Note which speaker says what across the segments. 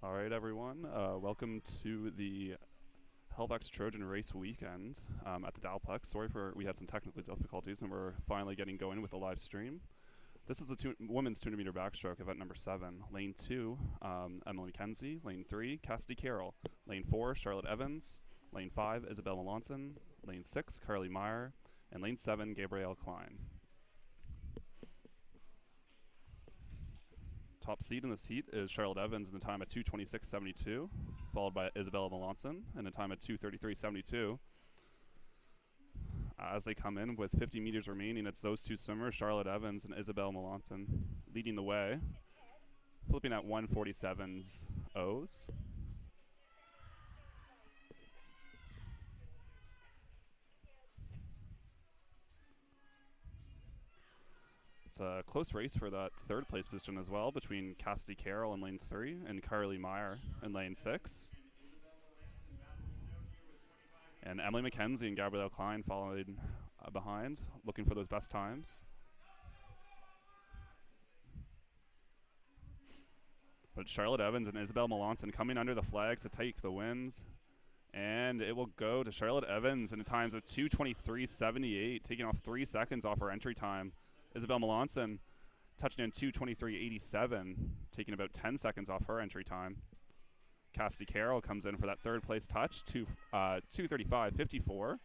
Speaker 1: All right, everyone. Welcome to the Helvex Trojan Race weekend at the Dalplex. Sorry for we had some technical difficulties, and we're finally getting going with the live stream. This is the women's 200 meter backstroke event number 7. Lane 2, Emily McKenzie. Lane 3, Cassidy Carroll. Lane 4, Charlotte Evans. Lane 5, Isabel Melanson. Lane 6, Carly Meyer. And lane 7, Gabrielle Klein. Top seed in this heat is Charlotte Evans in a time at 2:26.72, followed by Isabella Melanson in a time at 2:33.72. As they come in with 50 meters remaining, it's those two swimmers, Charlotte Evans and Isabel Melanson, leading the way, flipping at 1:47's O's. It's a close race for that third place position as well between Cassidy Carroll in lane 3 and Carly Meyer in lane 6. And Emily McKenzie and Gabrielle Klein following behind, looking for those best times. But Charlotte Evans and Isabel Melanson coming under the flag to take the wins. And it will go to Charlotte Evans in the times of 2:23.78, taking off 3 seconds off her entry time. Isabel Melanson touching in 2:23.87, taking about 10 seconds off her entry time. Cassidy Carroll comes in for that third place touch, 2:35.54,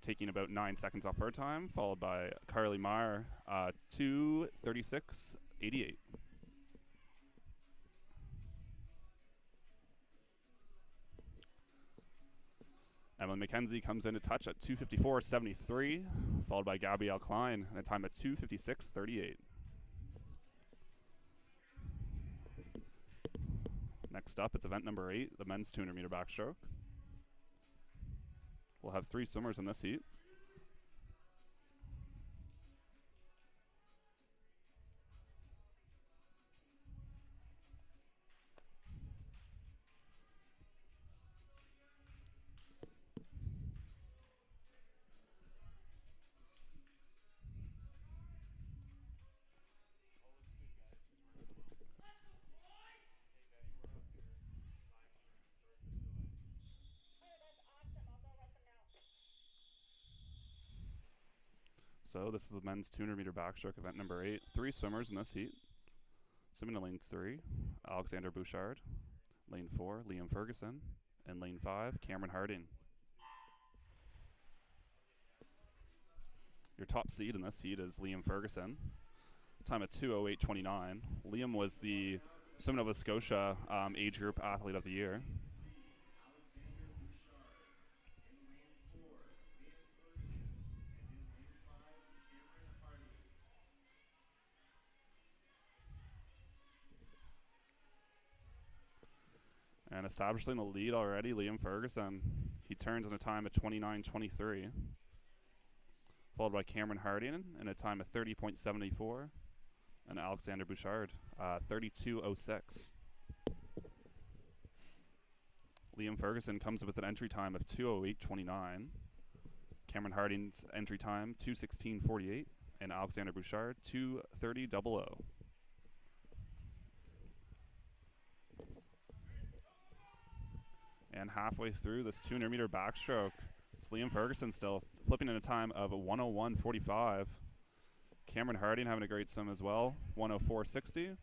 Speaker 1: taking about 9 seconds off her time, followed by Carly Meyer, 2:36.88. Emily McKenzie comes in to touch at 2:54.73, followed by Gabrielle Klein at a time at 2:56.38. Next up, it's event number 8, the men's 200 meter backstroke. We'll have 3 swimmers in this heat. So this is the men's 200 meter backstroke event number 8. 3 swimmers in this heat. Swimming in lane 3, Alexander Bouchard. Lane 4, Liam Ferguson. And lane 5, Cameron Harding. Your top seed in this heat is Liam Ferguson. Time at 2:08.29. Liam was the Swim Nova Scotia age group athlete of the year. And establishing the lead already, Liam Ferguson. He turns in a time at 29.23. Followed by Cameron Harding in a time of 30.74. And Alexander Bouchard, 32.06. Liam Ferguson comes with an entry time of 2:08.29. Cameron Harding's entry time, 2:16.48. And Alexander Bouchard, 2:30.00. And halfway through this 200 meter backstroke, it's Liam Ferguson still flipping in a time of 1:01.45. Cameron Harding having a great swim as well, 1:04.60.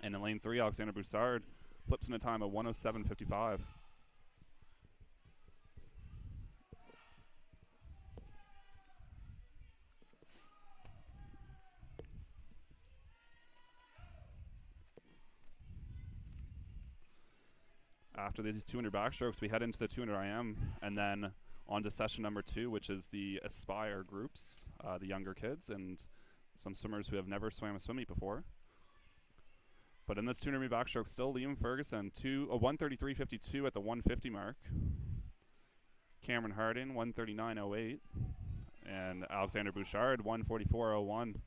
Speaker 1: And in lane 3, Alexander Bouchard flips in a time of 1:07.55. After these 200 backstrokes, we head into the 200 IM and then on to session number 2, which is the Aspire groups, the younger kids and some swimmers who have never swam a swim meet before. But in this 200 meter backstroke, still Liam Ferguson, 1:33.52 at the 150 mark. Cameron Harding, 1:39.08. And Alexander Bouchard, 1:44.01.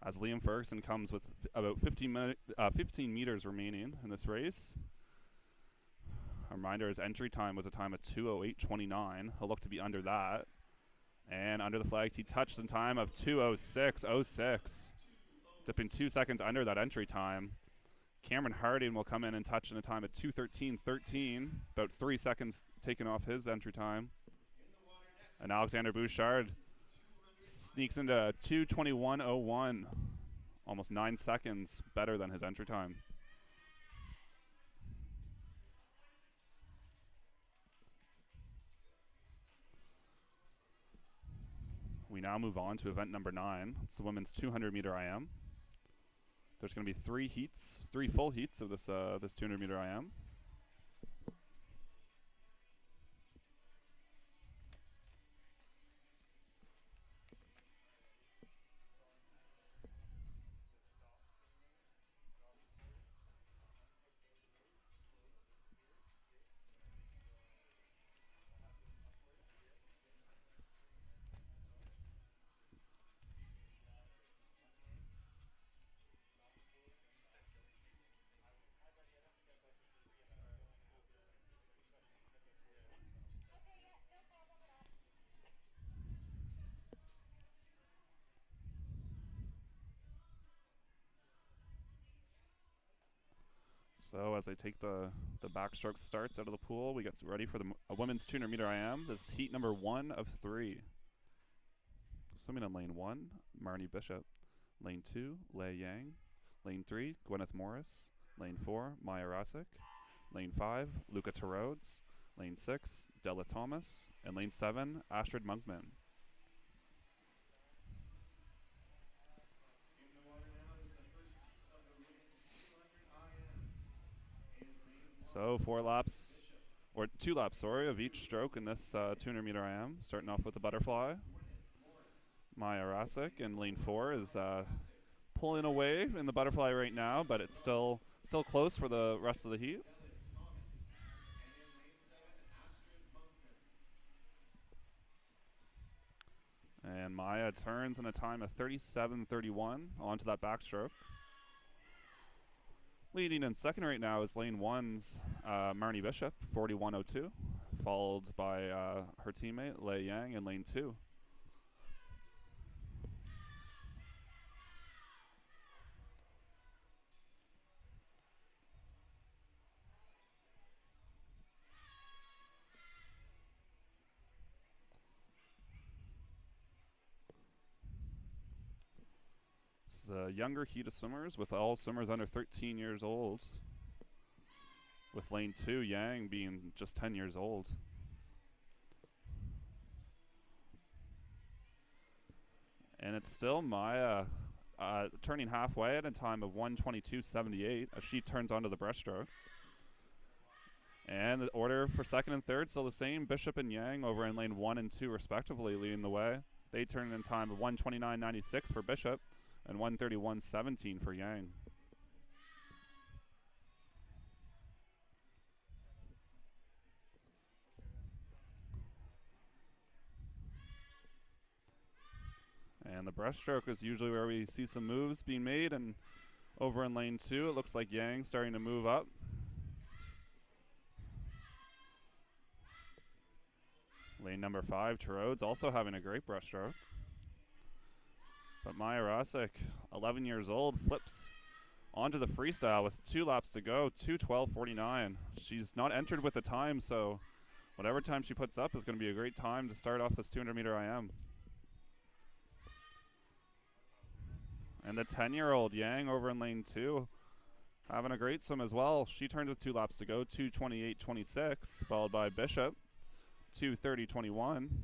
Speaker 1: As Liam Ferguson comes with about 15 meters remaining in this race. A reminder, his entry time was a time of 2:08.29. He'll look to be under that. And under the flags, he touched in time of 2:06.06. dipping 2 seconds under that entry time. Cameron Harding will come in and touch in a time at 2:13.13, about 3 seconds taken off his entry time. And Alexander Bouchard sneaks into 2:21.01, almost 9 seconds better than his entry time. We now move on to event number 9. It's the women's 200-meter IM. There's going to be 3 full heats of this 200-meter IM. So as they take the backstroke starts out of the pool, we get ready for the women's 200-meter IM. This is heat number 1 of 3. Swimming in lane 1, Marnie Bishop. Lane 2, Lei Yang. Lane 3, Gwyneth Morris. Lane 4, Maya Rasic. Lane 5, Luca Terrodes. Lane 6, Della Thomas. And lane 7, Astrid Monkman. So 2 laps, of each stroke in this 200-meter IM. Starting off with the butterfly. Maya Rasic in lane 4 is pulling away in the butterfly right now, but it's still close for the rest of the heat. And Maya turns in a time of 37.31 onto that backstroke. Leading in second right now is lane 1's Marnie Bishop, 41.02, followed by her teammate Lei Yang in lane 2. A younger heat of swimmers, with all swimmers under 13 years old, with lane 2 Yang being just 10 years old. And it's still Maya turning halfway at a time of 1:22.78 as she turns onto the breaststroke. And the order for second and third still the same. Bishop and Yang over in lane 1 and 2 respectively leading the way. They turn in time of 1:29.96 for Bishop and 1:31.17 for Yang. And the breaststroke is usually where we see some moves being made, and over in lane 2 it looks like Yang starting to move up. Lane number 5, Terrodes, also having a great breaststroke. But Maya Rasic, 11 years old, flips onto the freestyle with 2 laps to go, 2:12.49. She's not entered with a time, so whatever time she puts up is going to be a great time to start off this 200-meter IM. And the 10-year-old Yang over in lane 2 having a great swim as well. She turned with 2 laps to go, 2:28.26, followed by Bishop, 2:30.21.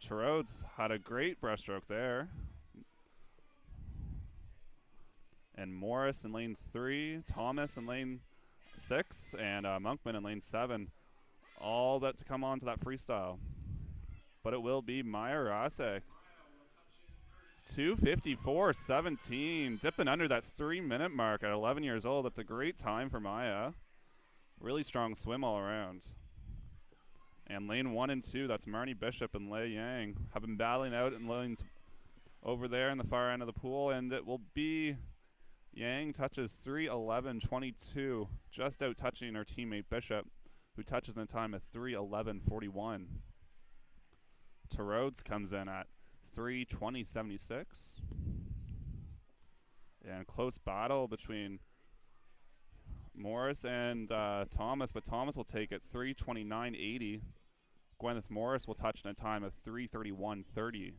Speaker 1: Terrodes had a great breaststroke there. And Morris in lane 3, Thomas in lane 6, and Monkman in lane 7, all about to come on to that freestyle. But it will be Maya Rasic. 2:54.17, dipping under that 3-minute mark at 11 years old. That's a great time for Maya. Really strong swim all around. And lane 1 and 2, that's Marnie Bishop and Lei Yang, have been battling out in lanes over there in the far end of the pool, and it will be Yang touches 3:11.22, just out touching her teammate Bishop, who touches in a time of 3:11.41. Terrodes comes in at 3:20.76. And close battle between Morris and Thomas, but Thomas will take it 3:29.80. Gwyneth Morris will touch in a time of 3:31.30.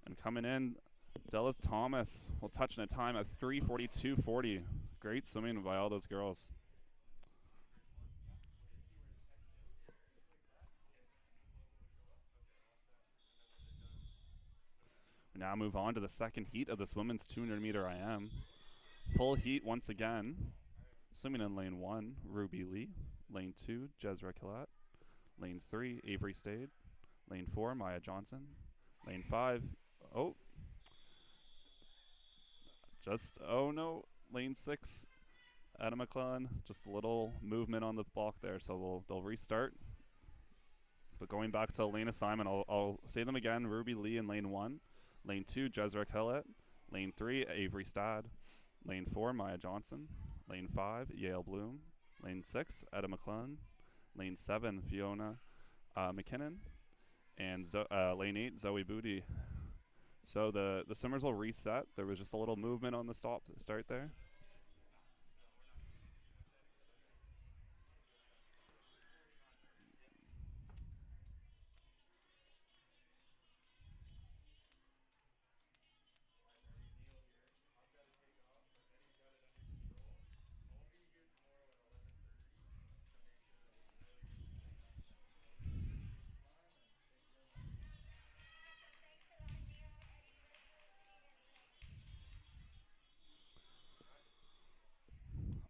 Speaker 1: And coming in, Della Thomas will touch in a time of 3:42.40. Great swimming by all those girls. We now move on to the second heat of this women's 200 meter IM. Full heat once again. Swimming in lane 1, Ruby Lee. Lane 2, Jezra Killat. Lane 3, Avery Stade. Lane 4, Maya Johnson. Lane 5, Lane 6, Adam McClellan. Just a little movement on the block there, so they'll restart. But going back to lane assignment, I'll say them again. Ruby Lee in lane 1. Lane 2, Jezra Killat. Lane 3, Avery Stade. Lane 4, Maya Johnson. Lane 5, Yale Bloom. Lane 6, Etta McClellan. Lane 7, Fiona McKinnon. And lane 8, Zoe Booty. So the swimmers will reset. There was just a little movement on the start there.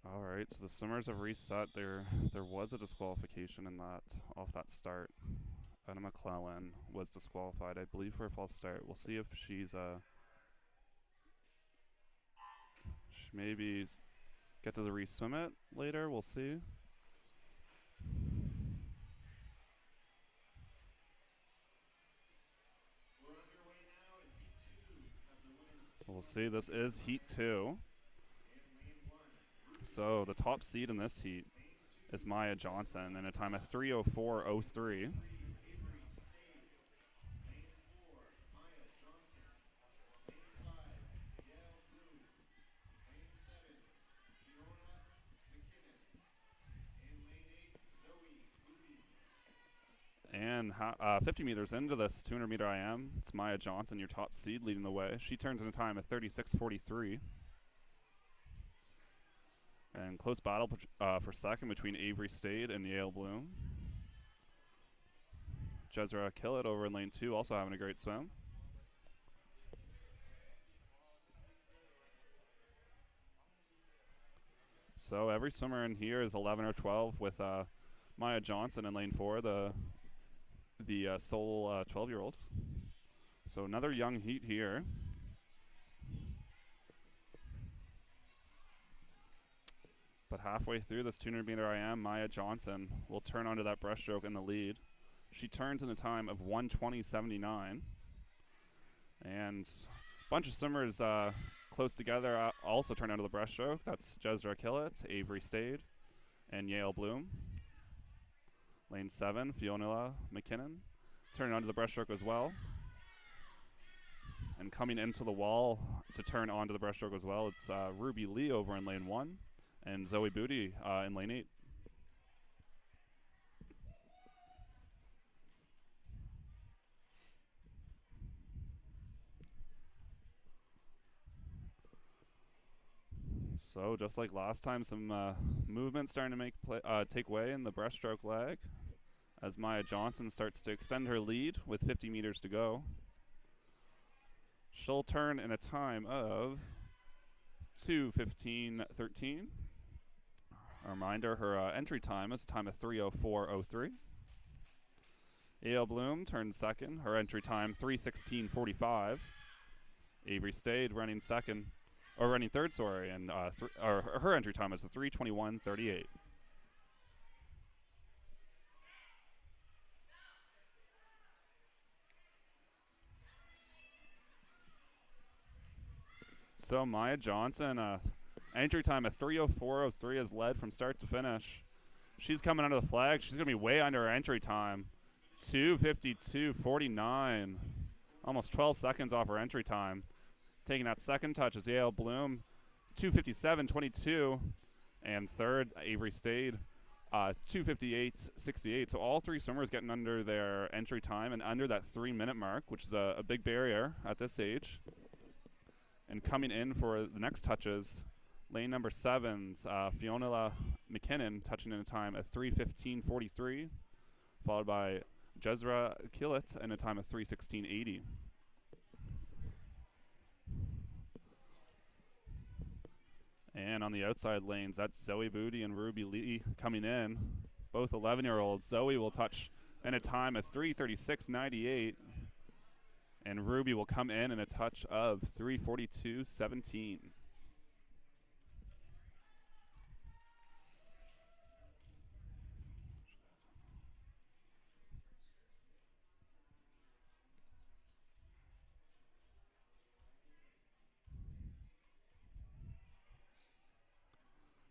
Speaker 1: All right, so the swimmers have reset. There was a disqualification in that off that start. Anna McClellan was disqualified, I believe, for a false start. We'll see if she's she maybe get to re-swim it later. We'll see. We'll see. This is heat 2. So the top seed in this heat is Maya Johnson in a time of 3:04.03. And 50 meters into this 200 meter IM, it's Maya Johnson, your top seed, leading the way. She turns in a time of 36:43. And close battle for second between Avery Stade and Yale Bloom. Jezra Killat over in lane 2, also having a great swim. So every swimmer in here is 11 or 12, with Maya Johnson in lane 4, the sole 12-year-old. So another young heat here. But halfway through this 200 meter IM, Maya Johnson will turn onto that breaststroke in the lead. She turns in the time of 1:20.79. And a bunch of swimmers close together also turn onto the breaststroke. That's Jezra Killat, Avery Stade, and Yale Bloom. Lane 7, Fiona McKinnon, turning onto the breaststroke as well. And coming into the wall to turn onto the breaststroke as well, it's Ruby Lee over in lane 1. And Zoe Booty in lane 8. So just like last time, some movement starting to take way in the breaststroke leg as Maya Johnson starts to extend her lead with 50 meters to go. She'll turn in a time of 2:15.13. A reminder, her entry time is a time of 3:04.03. Yale Bloom turns second. Her entry time 3:16.45. Avery Stade running third, sorry, and her entry time is a 3:21.38. So Maya Johnson, entry time at 3:04.03 has led from start to finish. She's coming under the flag. She's going to be way under her entry time. 2:52.49. Almost 12 seconds off her entry time. Taking that second touch is Yale Bloom, 257.22. And third, Avery Stade, 258.68. So all three swimmers getting under their entry time and under that 3-minute mark, which is a big barrier at this age. And coming in for the next touches, lane number 7's Fiona McKinnon touching in a time of 3:15.43, followed by Jezra Killett in a time of 3:16.80. And on the outside lanes, that's Zoe Booty and Ruby Lee coming in. Both 11-year-olds. Zoe will touch in a time of 3:36.98. And Ruby will come in a touch of 3:42.17.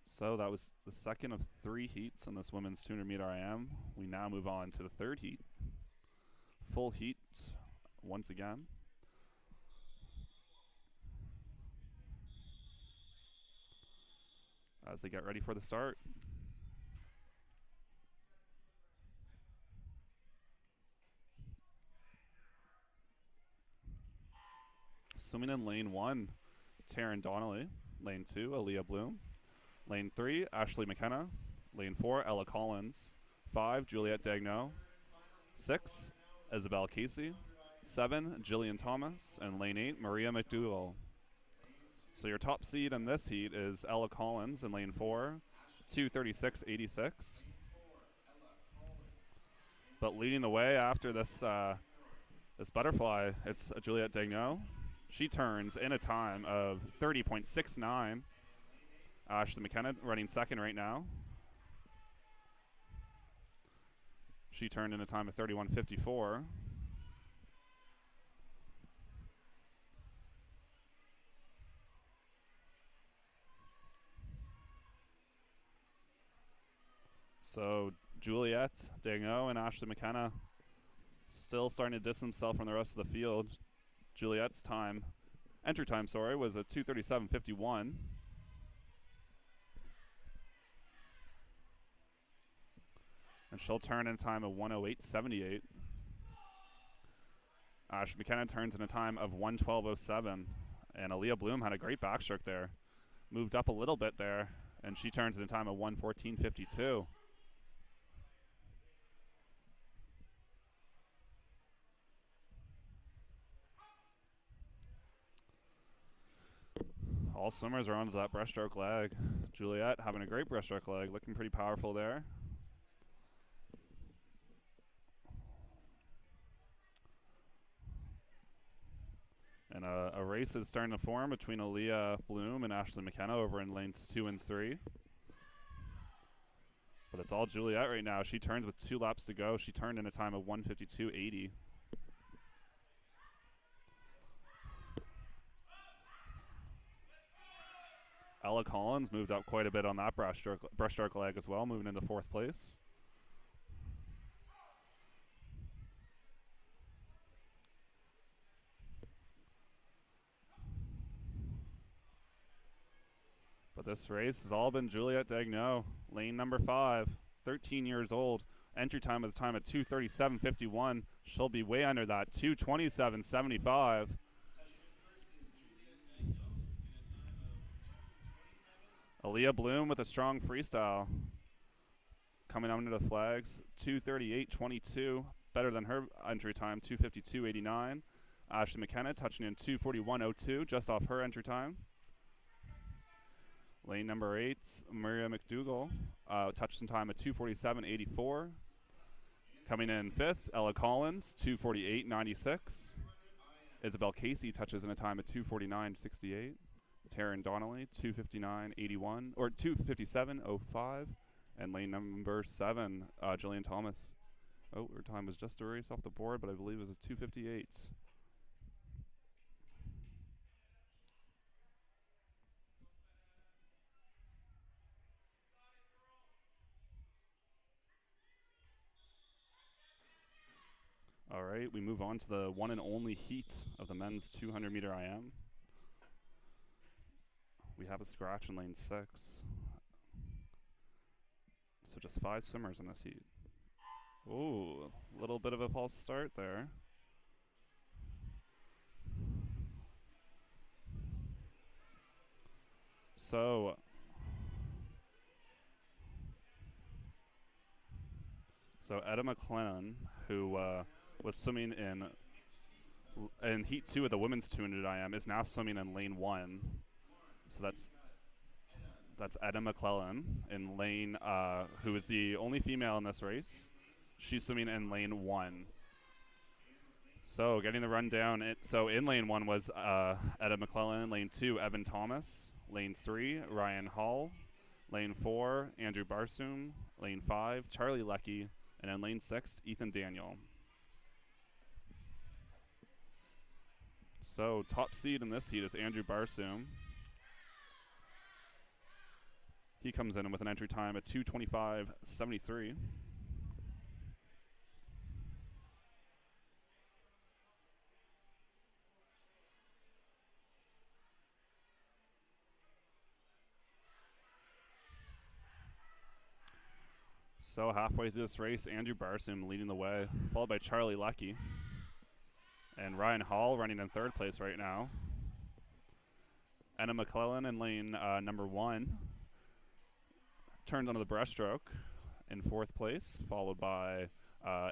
Speaker 1: So that was the second of 3 heats in this women's 200-meter IM. We now move on to the third heat. Full heat once again. As they get ready for the start. Swimming in lane 1, Taryn Donnelly. Lane 2, Aaliyah Bloom. Lane 3, Ashley McKenna. Lane 4, Ella Collins. 5, Juliette Dagneau. 6, Isabel Casey. 7, Jillian Thomas. And lane 8, Maria McDougall. So your top seed in this heat is Ella Collins in lane 4, 2:36.86. But leading the way after this this butterfly, it's Juliette Dagneau. She turns in a time of 30.69. Ashley McKenna running second right now. She turned in a time of 31.54. So Juliette Dagneau and Ashley McKenna still starting to distance themselves from the rest of the field. Juliette's time, entry time, sorry, was a 2:37.51. And she'll turn in a time of 1:08.78. Ashley McKenna turns in a time of 1:12.07. And Aaliyah Bloom had a great backstroke there. Moved up a little bit there, and she turns in a time of 1:14.52. All swimmers are onto that breaststroke leg. Juliette having a great breaststroke leg, looking pretty powerful there. And a race is starting to form between Aaliyah Bloom and Ashley McKenna over in lanes 2 and 3. But it's all Juliette right now. She turns with 2 laps to go. She turned in a time of 1:52.80. Ella Collins moved up quite a bit on that breaststroke leg as well, moving into 4th place. But this race has all been Juliette Dagneau, lane number 5, 13 years old. Entry time is time at 2:37.51. She'll be way under that, 2:27.75. Aaliyah Bloom with a strong freestyle. Coming under the flags, 2:38.22. Better than her entry time, 2:52.89. Ashley McKenna touching in 2:41.02, just off her entry time. Lane number 8, Maria McDougall, touched in time at 2:47.84. Coming in 5th, Ella Collins, 2:48.96. Isabel Casey touches in a time at 2:49.68. Taryn Donnelly, 2:59.81, or 2:57.05. And lane number 7, Jillian Thomas. Oh, her time was just a race off the board, but I believe it was a 2:58. All right, we move on to the one and only heat of the men's 200-meter IM. we have a scratch in lane 6. So just 5 swimmers in this heat. Ooh, a little bit of a false start there. So Etta McClellan, who was swimming in heat 2 of the women's 200 IM, is now swimming in lane 1. So that's Etta McClellan in lane, who is the only female in this race. She's swimming in lane 1. So getting the rundown, so in lane 1 was Etta McClellan, lane 2 Evan Thomas, lane 3 Ryan Hall, lane 4 Andrew Barsoom, lane 5 Charlie Leckie, and in lane 6 Ethan Daniel. So top seed in this heat is Andrew Barsoom. He comes in with an entry time at 2:25.73. So halfway through this race, Andrew Barsoom leading the way, followed by Charlie Leckie. And Ryan Hall running in 3rd place right now. Etta McClellan in lane number 1 turned onto the breaststroke in 4th place, followed by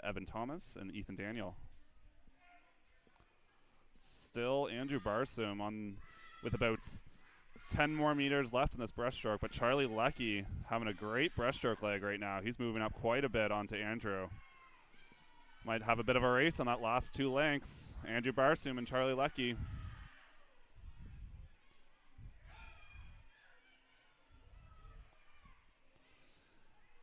Speaker 1: Evan Thomas and Ethan Daniel. Still Andrew Barsoom on with about 10 more meters left in this breaststroke, but Charlie Leckie having a great breaststroke leg right now. He's moving up quite a bit onto Andrew. Might have a bit of a race on that last 2 lengths. Andrew Barsoom and Charlie Leckie.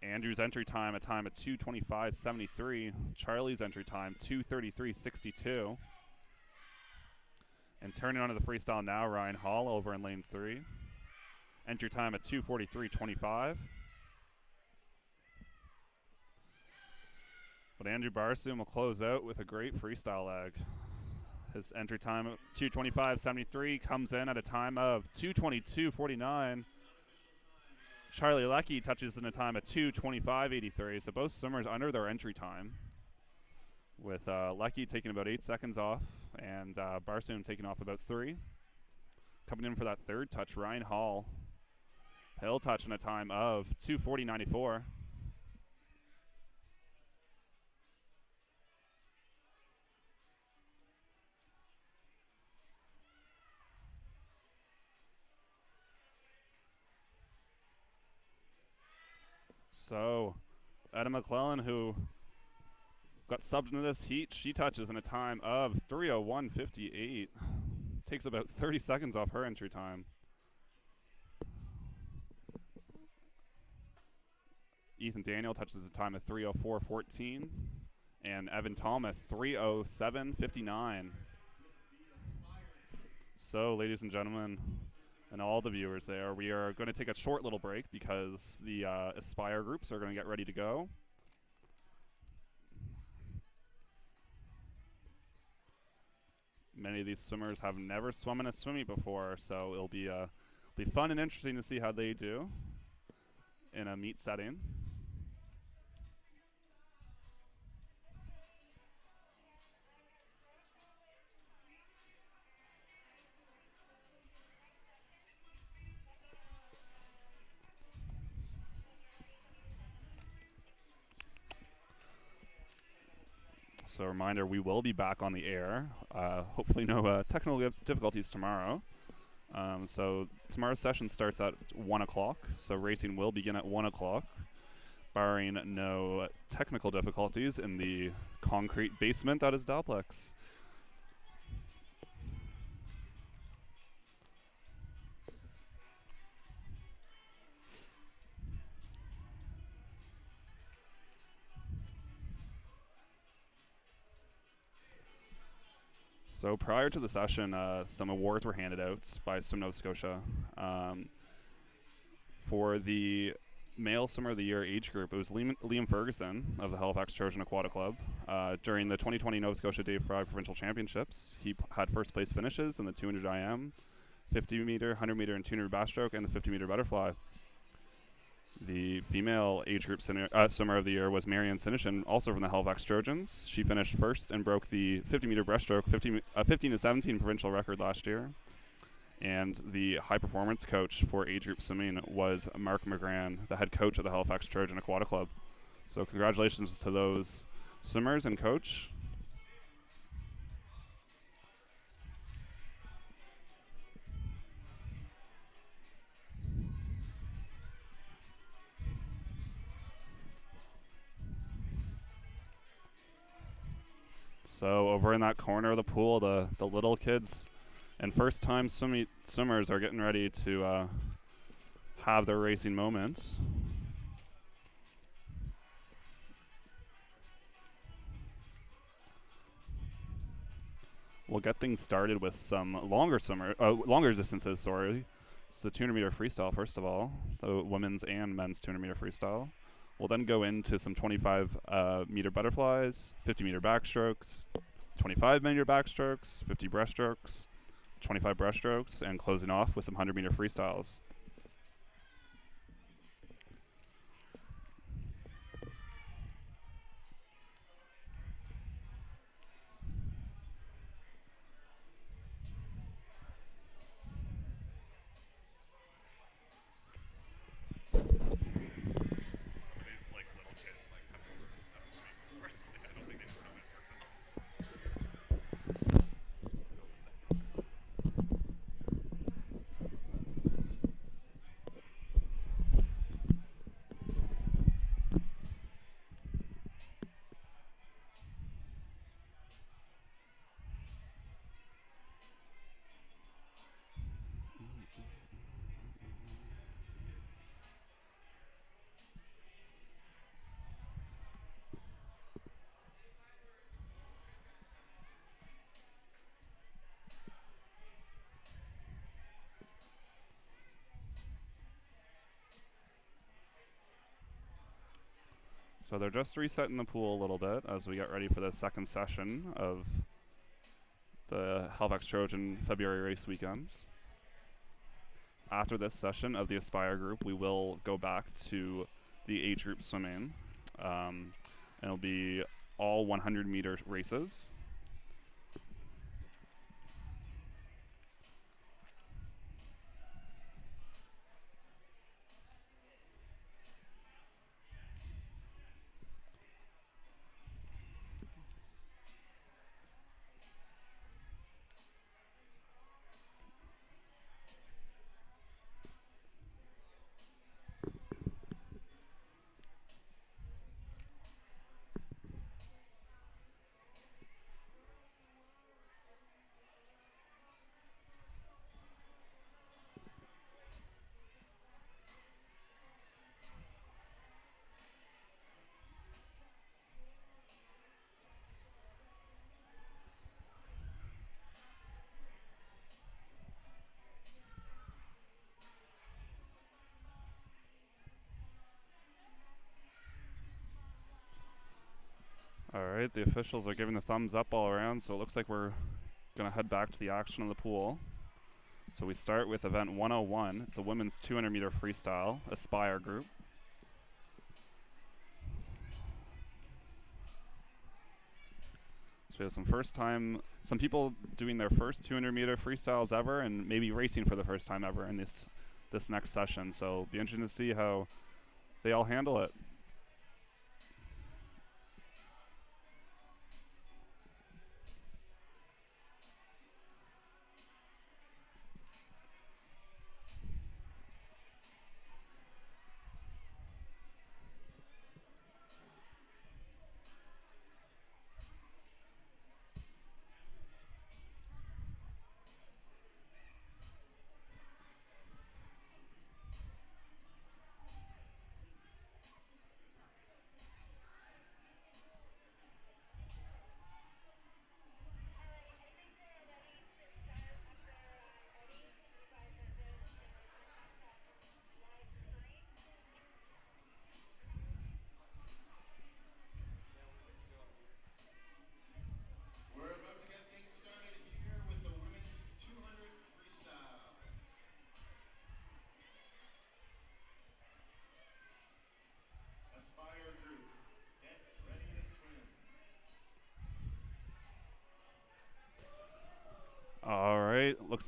Speaker 1: Andrew's entry time, a time at 2:25.73. Charlie's entry time, 2:33.62. And turning onto the freestyle now, Ryan Hall over in lane 3. Entry time at 2:43.25. But Andrew Barsoom will close out with a great freestyle leg. His entry time at 2:25.73 comes in at a time of 2:22.49. Charlie Leckie touches in a time at 2:25.83. So both swimmers under their entry time, with Leckie taking about 8 seconds off and Barsoom taking off about 3. Coming in for that 3rd touch, Ryan Hall. He'll touch in a time of 2:40.94. So Etta McClellan, who got subbed into this heat, she touches in a time of 3:01.58. Takes about 30 seconds off her entry time. Ethan Daniel touches a time of 3:04.14. And Evan Thomas, 3:07.59. So, ladies and gentlemen, and all the viewers there, we are going to take a short little break because the Aspire groups are going to get ready to go. Many of these swimmers have never swum in a swim meet before, so it'll be fun and interesting to see how they do in a meet setting. So a reminder, we will be back on the air. Hopefully no technical difficulties tomorrow. So tomorrow's session starts at 1 o'clock. So racing will begin at 1 o'clock, barring no technical difficulties in the concrete basement that is Dalplex. So prior to the session, some awards were handed out by Swim Nova Scotia. For the male swimmer of the year age group, it was Liam Ferguson of the Halifax Trojan Aquatic Club. During the 2020 Nova Scotia Dave Fry Provincial Championships, he had first place finishes in the 200 IM 50 meter, 100 meter, and 200 backstroke, and the 50 meter butterfly. The female age group swimmer of the year was Marianne Sinishin, also from the Halifax Trojans. She finished first and broke the 50 meter breaststroke 15 to 17 provincial record last year. And the high performance coach for age group swimming was Mark McGran, the head coach of the Halifax Trojan Aquatic Club. So congratulations to those swimmers and coach. So over in that corner of the pool, the little kids and first-time swimmers are getting ready to have their racing moments. We'll get things started with some longer distances. Sorry, it's the 200 meter freestyle first of all, the women's and men's 200 meter freestyle. We'll then go into some 25 meter butterflies, 50 meter backstrokes, 25 meter backstrokes, 50 breaststrokes, 25 breaststrokes, and closing off with some 100 meter freestyles. So they're just resetting the pool a little bit as we get ready for the second session of the Halifax Trojan February race weekends. After this session of the Aspire group, we will go back to the age group swimming. And it'll be all 100 meter races. Alright, the officials are giving the thumbs up all around, so it looks like we're going to head back to the action of the pool. So we start with event 101. It's the women's 200 meter freestyle, Aspire group. So we have some people doing their first 200 meter freestyles ever and maybe racing for the first time ever in this next session. So it'll be interesting to see how they all handle it.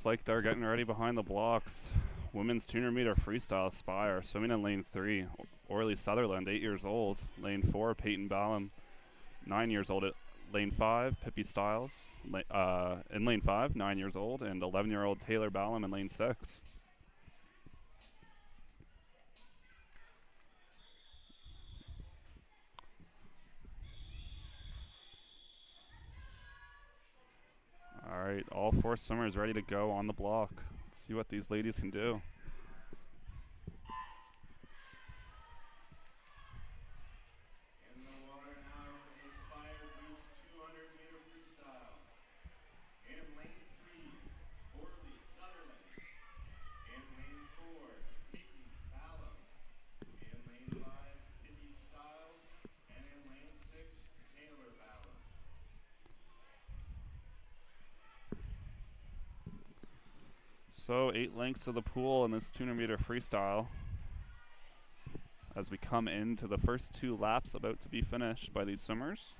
Speaker 1: Looks like they're getting ready behind the blocks. Women's 200 meter freestyle Aspire swimming in lane 3. Orly Sutherland, 8 years old. Lane 4, Peyton Ballum, 9 years old. At lane 5, Pippi Styles. In lane 5, 9 years old. And 11-year-old Taylor Ballum in lane 6. All right, all 4 swimmers ready to go on the block. Let's see what these ladies can do.
Speaker 2: In the water now for the Aspire Group's 200 meter freestyle. In lane 3, Orly Sutherland. In lane 4, Peyton Ballum. In lane 5, Pippi Styles. And in lane 6, Taylor Ballum.
Speaker 1: So 8 lengths of the pool in this 200 meter freestyle as we come into the first 2 laps about to be finished by these swimmers.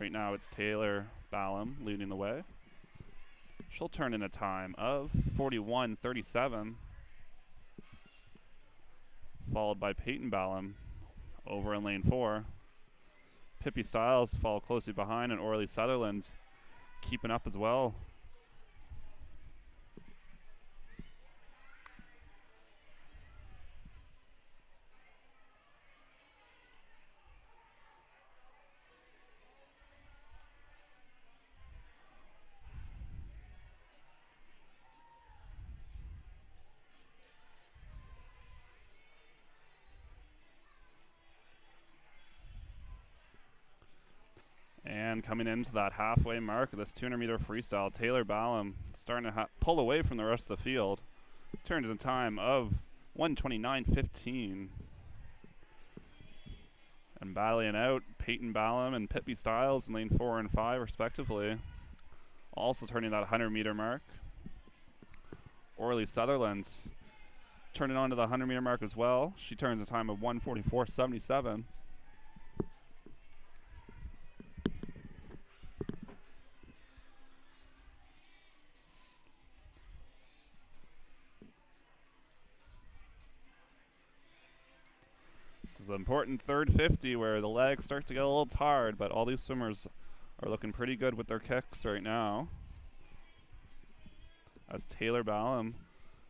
Speaker 1: Right now it's Taylor Ballum leading the way. She'll turn in a time of 41:37, followed by Peyton Ballum over in lane 4. Pippi Styles follow closely behind, and Orly Sutherland keeping up as well. And coming into that halfway mark of this 200 meter freestyle, Taylor Ballum starting to pull away from the rest of the field. Turns in time of 1:29:15. And battling out Peyton Ballum and Pippi Styles in lane 4 and 5 respectively. Also turning that 100 meter mark. Orly Sutherland turning on to the 100 meter mark as well. She turns a time of 1:44:77. This is an important third 50 where the legs start to get a little tired, but all these swimmers are looking pretty good with their kicks right now. As Taylor Ballum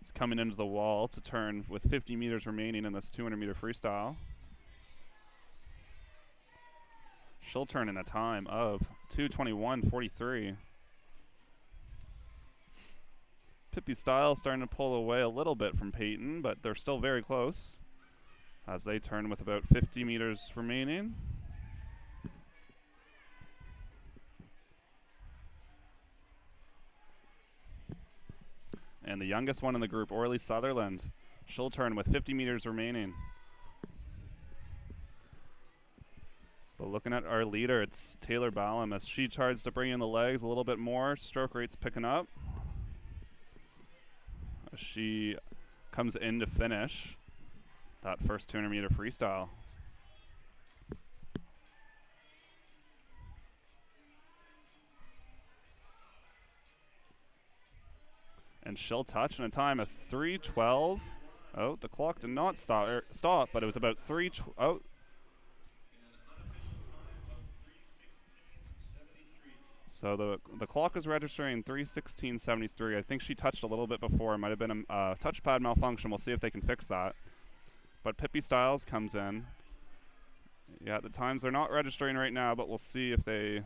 Speaker 1: is coming into the wall to turn with 50 meters remaining in this 200 meter freestyle. She'll turn in a time of 2:21:43. Pippi Styles starting to pull away a little bit from Peyton, but they're still very close as they turn with about 50 meters remaining. And the youngest one in the group, Orly Sutherland, she'll turn with 50 meters remaining. But looking at our leader, it's Taylor Ballum as she tries to bring in the legs a little bit more. Stroke rate's picking up as she comes in to finish that first 200 meter freestyle. And she'll touch in a time of 3:12. Oh, the clock did not stop, but it was about 3. Oh. So the clock is registering 3:16:73. I think she touched a little bit before. It might have been a touchpad malfunction. We'll see if they can fix that. But Pippi Styles comes in. Yeah, the times are not registering right now, but we'll see if the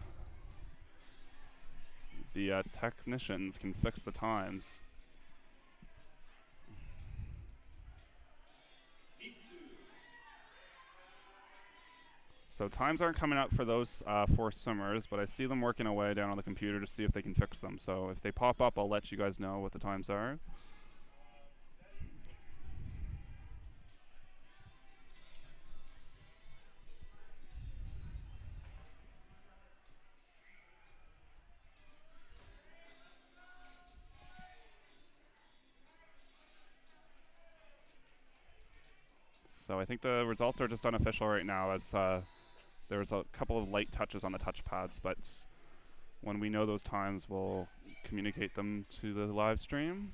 Speaker 1: technicians can fix the times. So times aren't coming up for those 4 swimmers, but I see them working away down on the computer to see if they can fix them. So if they pop up, I'll let you guys know what the times are. So I think the results are just unofficial right now, as there was a couple of light touches on the touchpads, but when we know those times, we'll communicate them to the live stream.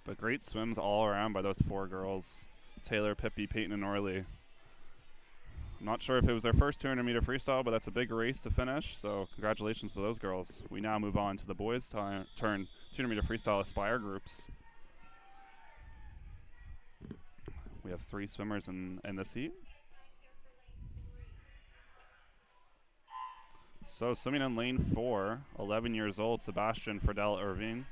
Speaker 1: But great swims all around by those 4 girls. Taylor, Pippi, Peyton, and Orly. I'm not sure if it was their first 200-meter freestyle, but that's a big race to finish, so congratulations to those girls. We now move on to the boys' turn 200-meter freestyle Aspire groups. We have 3 swimmers in this heat. So swimming in lane 4, 11 years old, Sebastian Friedel Irving.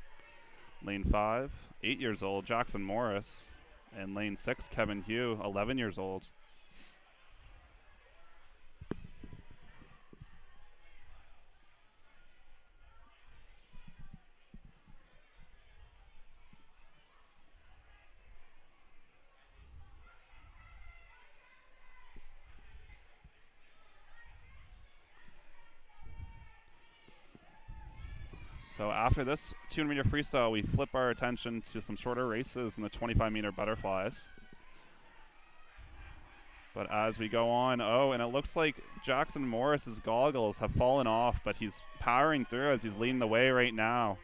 Speaker 1: Lane 5, 8 years old, Jackson Morris. And lane 6, Kevin Hugh, 11 years old. So after this 200-meter freestyle, we flip our attention to some shorter races in the 25-meter butterflies. But as we go on, and it looks like Jackson Morris's goggles have fallen off, but he's powering through as he's leading the way right now.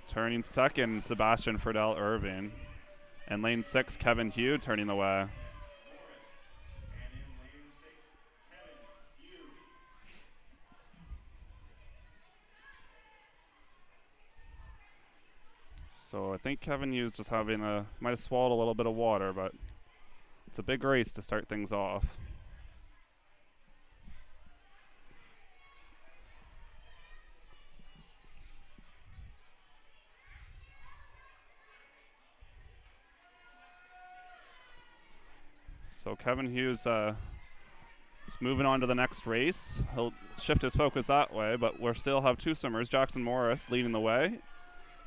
Speaker 1: Turning second, Sebastian Friedel Irving. And lane 6, Kevin Hugh turning the way. So I think Kevin Hughes just might have swallowed a little bit of water, but it's a big race to start things off. So Kevin Hughes is moving on to the next race. He'll shift his focus that way, but we'll still have 2 swimmers. Jackson Morris leading the way.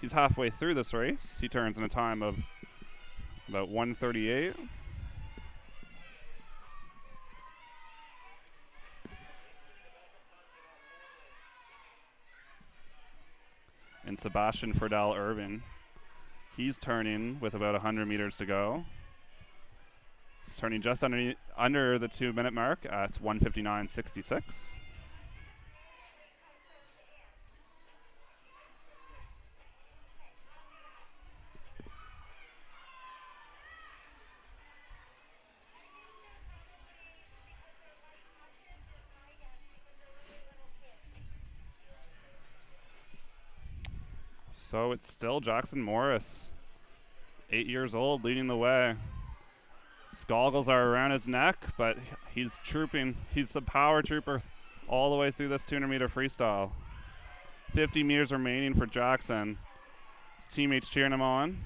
Speaker 1: He's halfway through this race. He turns in a time of about 1:38. And Sebastian Friedel Irving, he's turning with about 100 meters to go. He's turning just under the 2-minute mark at 1:59.66. So it's still Jackson Morris, 8 years old, leading the way. His goggles are around his neck, but he's trooping. He's a power trooper all the way through this 200-meter freestyle. 50 meters remaining for Jackson. His teammates cheering him on.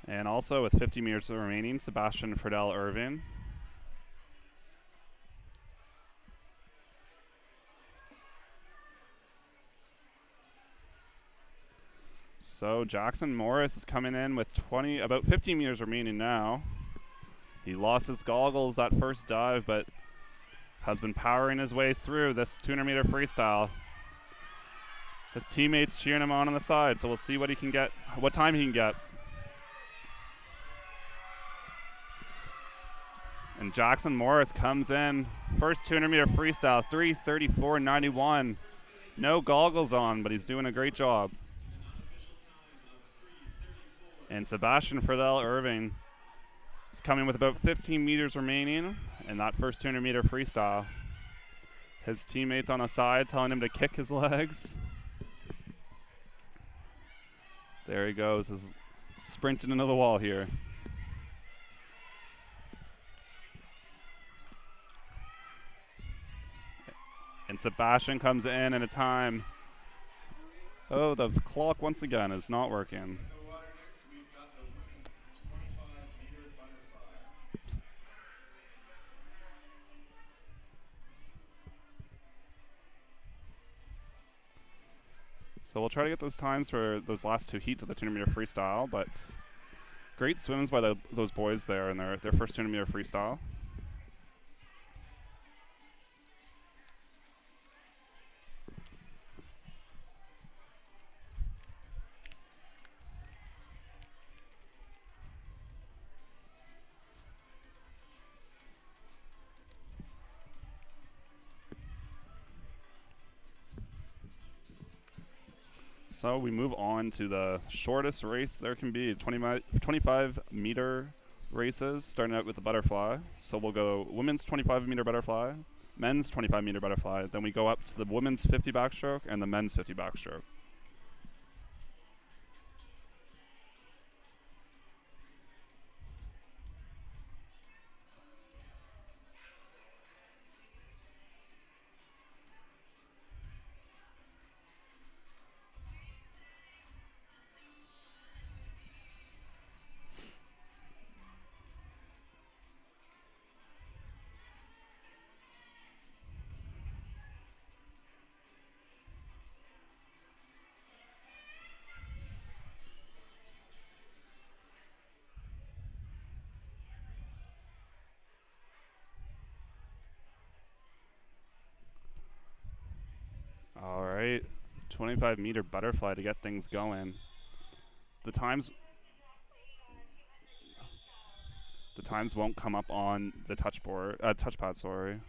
Speaker 1: And also with 50 meters remaining, Sebastian Friedel Irving. So Jackson Morris is coming in with about 15 meters remaining now. He lost his goggles that first dive, but has been powering his way through this 200-meter freestyle. His teammates cheering him on the side, so we'll see what time he can get. And Jackson Morris comes in, first 200-meter freestyle, 3:34.91. No goggles on, but he's doing a great job. And Sebastian Friedel Irving is coming with about 15 meters remaining in that first 200-meter freestyle. His teammates on the side telling him to kick his legs. There he goes, he's sprinting into the wall here. And Sebastian comes in a time. Oh, the clock once again is not working. So we'll try to get those times for those last 2 heats of the 200-meter freestyle, but Great swims by those boys there in their first 200-meter freestyle. So we move on to the shortest race there can be, 25-meter races, starting out with the butterfly. So we'll go women's 25-meter butterfly, men's 25-meter butterfly, then we go up to the women's 50 backstroke and the men's 50 backstroke. All right, 25-meter butterfly to get things going. The times won't come up on the touchpad, sorry,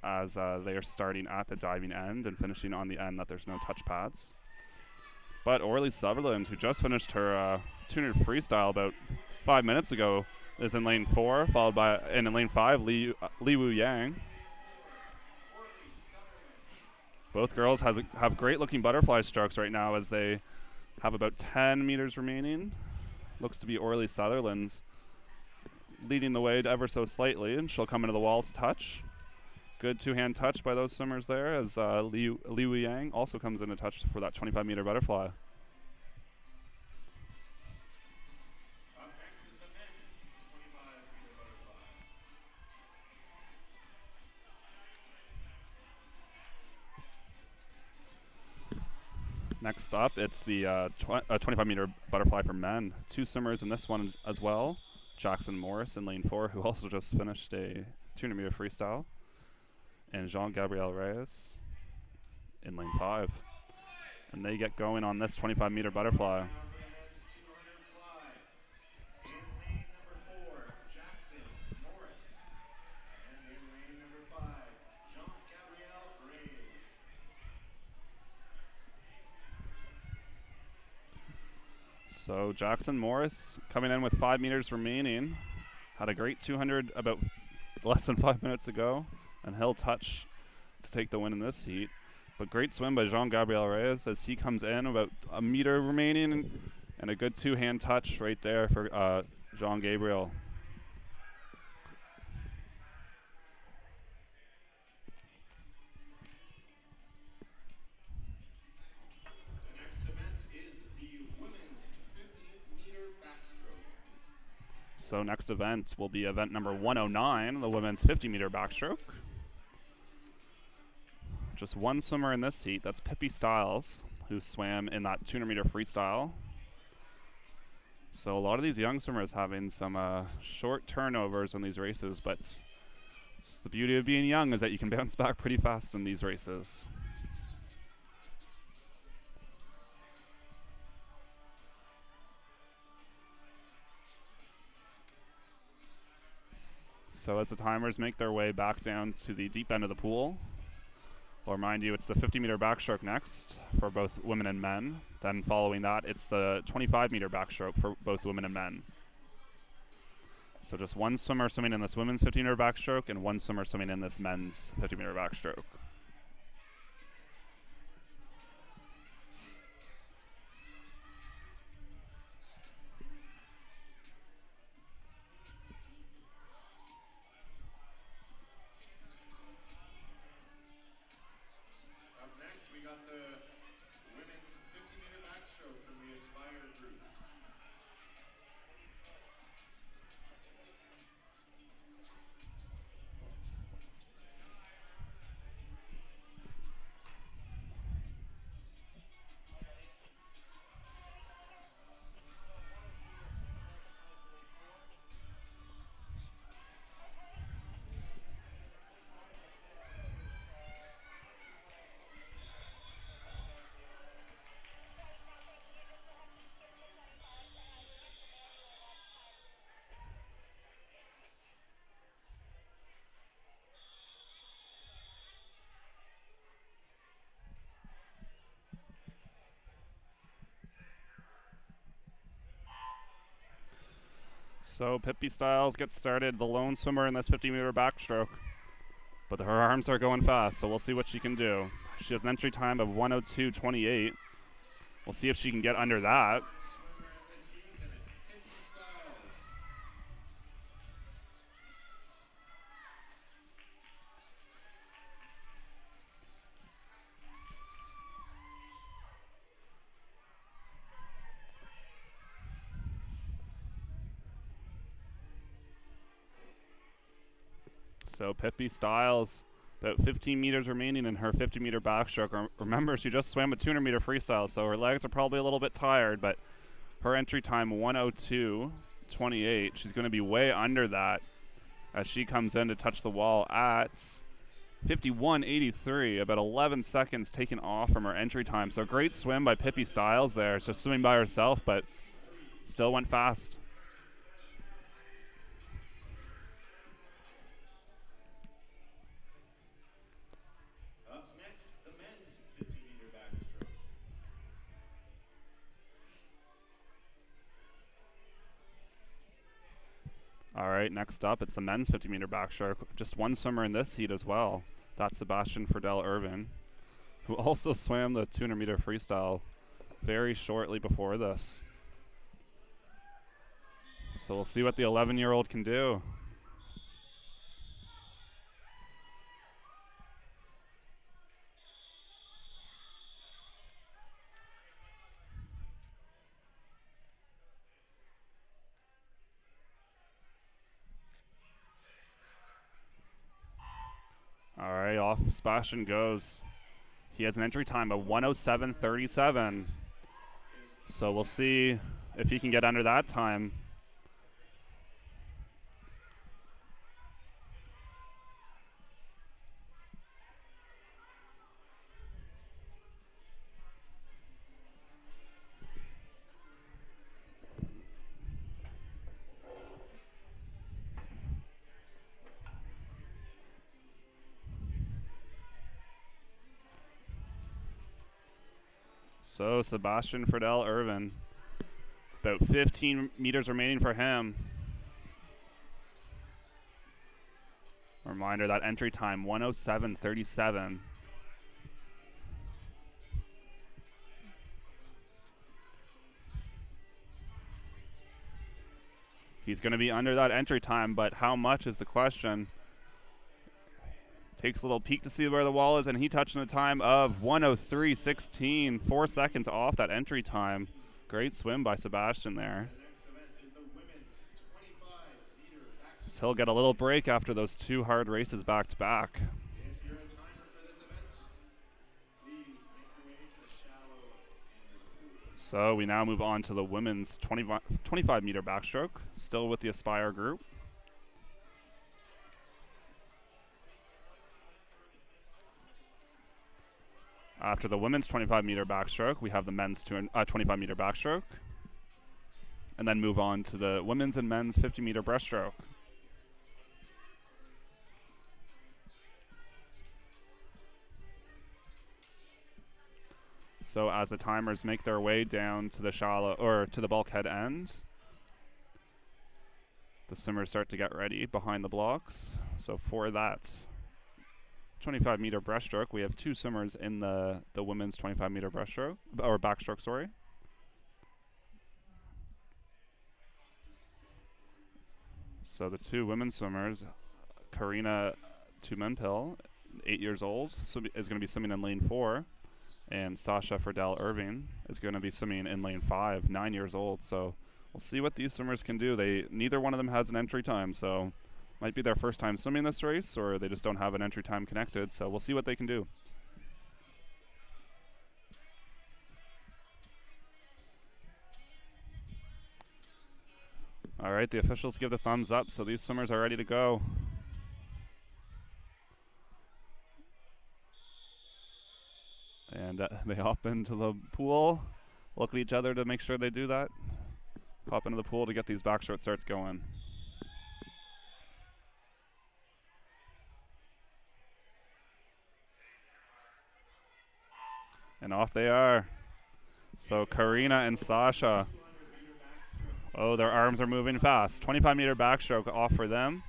Speaker 1: as they are starting at the diving end and finishing on the end that there's no touch pads. But Orly Sutherland, who just finished her 200 freestyle about 5 minutes ago, is in lane 4, followed by in lane 5 Li Wu Yang. Both girls have great looking butterfly strokes right now as they have about 10 meters remaining. Looks to be Orly Sutherland leading the way ever so slightly, and she'll come into the wall to touch. Good two-hand touch by those swimmers there as Li Wu Yang also comes in to touch for that 25-meter butterfly. Next up, it's the 25-meter butterfly for men. Two swimmers in this one as well. Jackson Morris in lane 4, who also just finished a 200-meter freestyle. And Jean-Gabriel Reyes in lane 5. And they get going on this 25-meter butterfly. So Jackson Morris coming in with 5 meters remaining. Had a great 200 about less than 5 minutes ago, and he'll touch to take the win in this heat. But great swim by Jean-Gabriel Reyes as he comes in about a meter remaining, and a good two-hand touch right there for Jean-Gabriel. So next event will be event number 109, the women's 50-meter backstroke. Just one swimmer in this heat, that's Pippi Stiles, who swam in that 200-meter freestyle. So a lot of these young swimmers having some short turnovers in these races, but it's the beauty of being young is that you can bounce back pretty fast in these races. So as the timers make their way back down to the deep end of the pool, I'll remind you it's the 50-meter backstroke next for both women and men. Then following that, it's the 25-meter backstroke for both women and men. So just one swimmer swimming in this women's 50-meter backstroke and one swimmer swimming in this men's 50-meter backstroke. So Pippi Styles gets started, the lone swimmer in this 50-meter backstroke. But her arms are going fast, so we'll see what she can do. She has an entry time of 1:02.28. We'll see if she can get under that. So Pippi Styles, about 15 meters remaining in her 50-meter backstroke. Remember, she just swam a 200-meter freestyle, so her legs are probably a little bit tired, but her entry time, 1:02.28. She's going to be way under that as she comes in to touch the wall at 51.83, about 11 seconds taken off from her entry time. So great swim by Pippi Styles there. Just swimming by herself, but still went fast. All right, next up, it's the men's 50-meter backstroke. Just one swimmer in this heat as well. That's Sebastian Friedel-Irvin, who also swam the 200-meter freestyle very shortly before this. So we'll see what the 11-year-old can do. All right, off Sebastian goes. He has an entry time of 1:07.37. So we'll see if he can get under that time. So Sebastian Friedel-Irvin, about 15 meters remaining for him. Reminder, that entry time, 1:07.37. He's going to be under that entry time, but how much is the question? Takes a little peek to see where the wall is, and he touching a time of 1:03.16, 4 seconds off that entry time. Great swim by Sebastian there. So he'll get a little break after those two hard races back to back. So we now move on to the women's 25-meter backstroke, still with the Aspire group. After the women's 25-meter backstroke, we have the men's 25-meter backstroke, and then move on to the women's and men's 50-meter breaststroke. So as the timers make their way down to the shallow or to the bulkhead end, the swimmers start to get ready behind the blocks. So for that 25-meter breaststroke, we have two swimmers in the women's 25-meter breaststroke, or backstroke, sorry. So the two women swimmers, Karina Tumenpil, 8 years old, is going to be swimming in lane 4, and Sasha Friedel-Irvin is going to be swimming in lane 5, 9 years old. So we'll see what these swimmers can do. Neither one of them has an entry time, so might be their first time swimming this race, or they just don't have an entry time connected, so we'll see what they can do. All right, the officials give the thumbs up, so these swimmers are ready to go. And they hop into the pool, look at each other to make sure they do that. Hop into the pool to get these backstroke starts going. And off they are. So Karina and Sasha. Oh, their arms are moving fast. 25-meter backstroke off for them.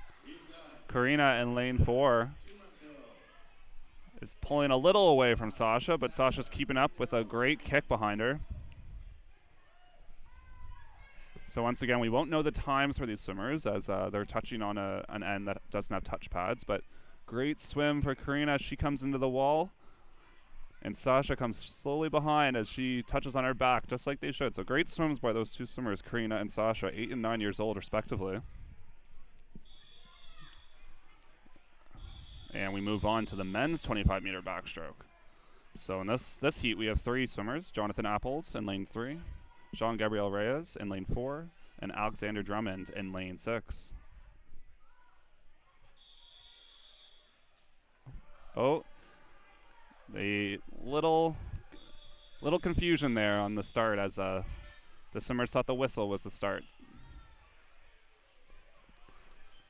Speaker 1: Karina in lane 4 is pulling a little away from Sasha, but Sasha's keeping up with a great kick behind her. So once again, we won't know the times for these swimmers as they're touching on an end that doesn't have touch pads, but great swim for Karina as she comes into the wall. And Sasha comes slowly behind as she touches on her back, just like they should. So great swims by those two swimmers, Karina and Sasha, 8 and 9 years old respectively. And we move on to the men's 25-meter backstroke. So in this heat, we have 3 swimmers, Jonathan Apples in lane 3, Jean-Gabriel Reyes in lane 4, and Alexander Drummond in lane 6. Oh, the little confusion there on the start as the swimmers thought the whistle was the start.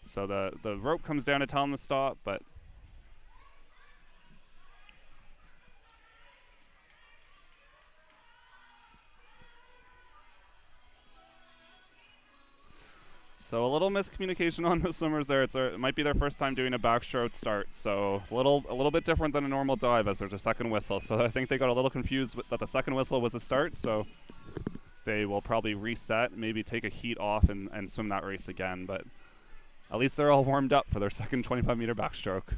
Speaker 1: So the rope comes down to tell them to stop, but so a little miscommunication on the swimmers there. It might be their first time doing a backstroke start, so a little bit different than a normal dive as there's a second whistle. So I think they got a little confused that the second whistle was the start, so they will probably reset, maybe take a heat off and swim that race again, but at least they're all warmed up for their second 25-meter backstroke.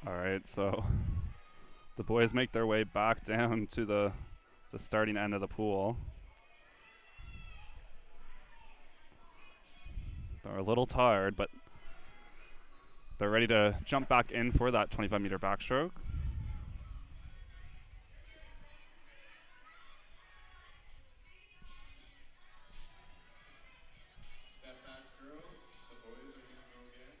Speaker 1: Alright, so the boys make their way back down to the starting end of the pool. They're a little tired, but they're ready to jump back in for that 25-meter backstroke.
Speaker 2: Step back, girls. The boys are going to go again.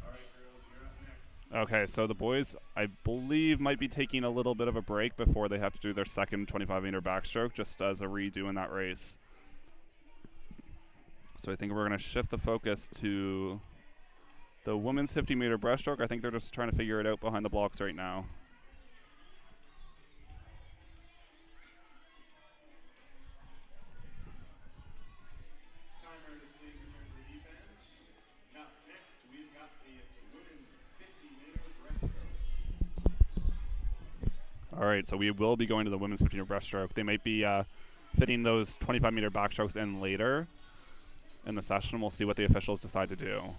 Speaker 2: All right, girls, you're up next.
Speaker 1: Okay, so the boys, I believe, might be taking a little bit of a break before they have to do their second 25-meter backstroke, just as a redo in that race. So I think we're going to shift the focus to the women's 50-meter breaststroke. I think they're just trying to figure it out behind the blocks right now.
Speaker 2: Timers, please return to the defense. Now, next, we've got the women's 50-meter breaststroke.
Speaker 1: All right, so we will be going to the women's 50-meter breaststroke. They might be fitting those 25-meter backstrokes in later in the session. We'll see what the officials decide to do.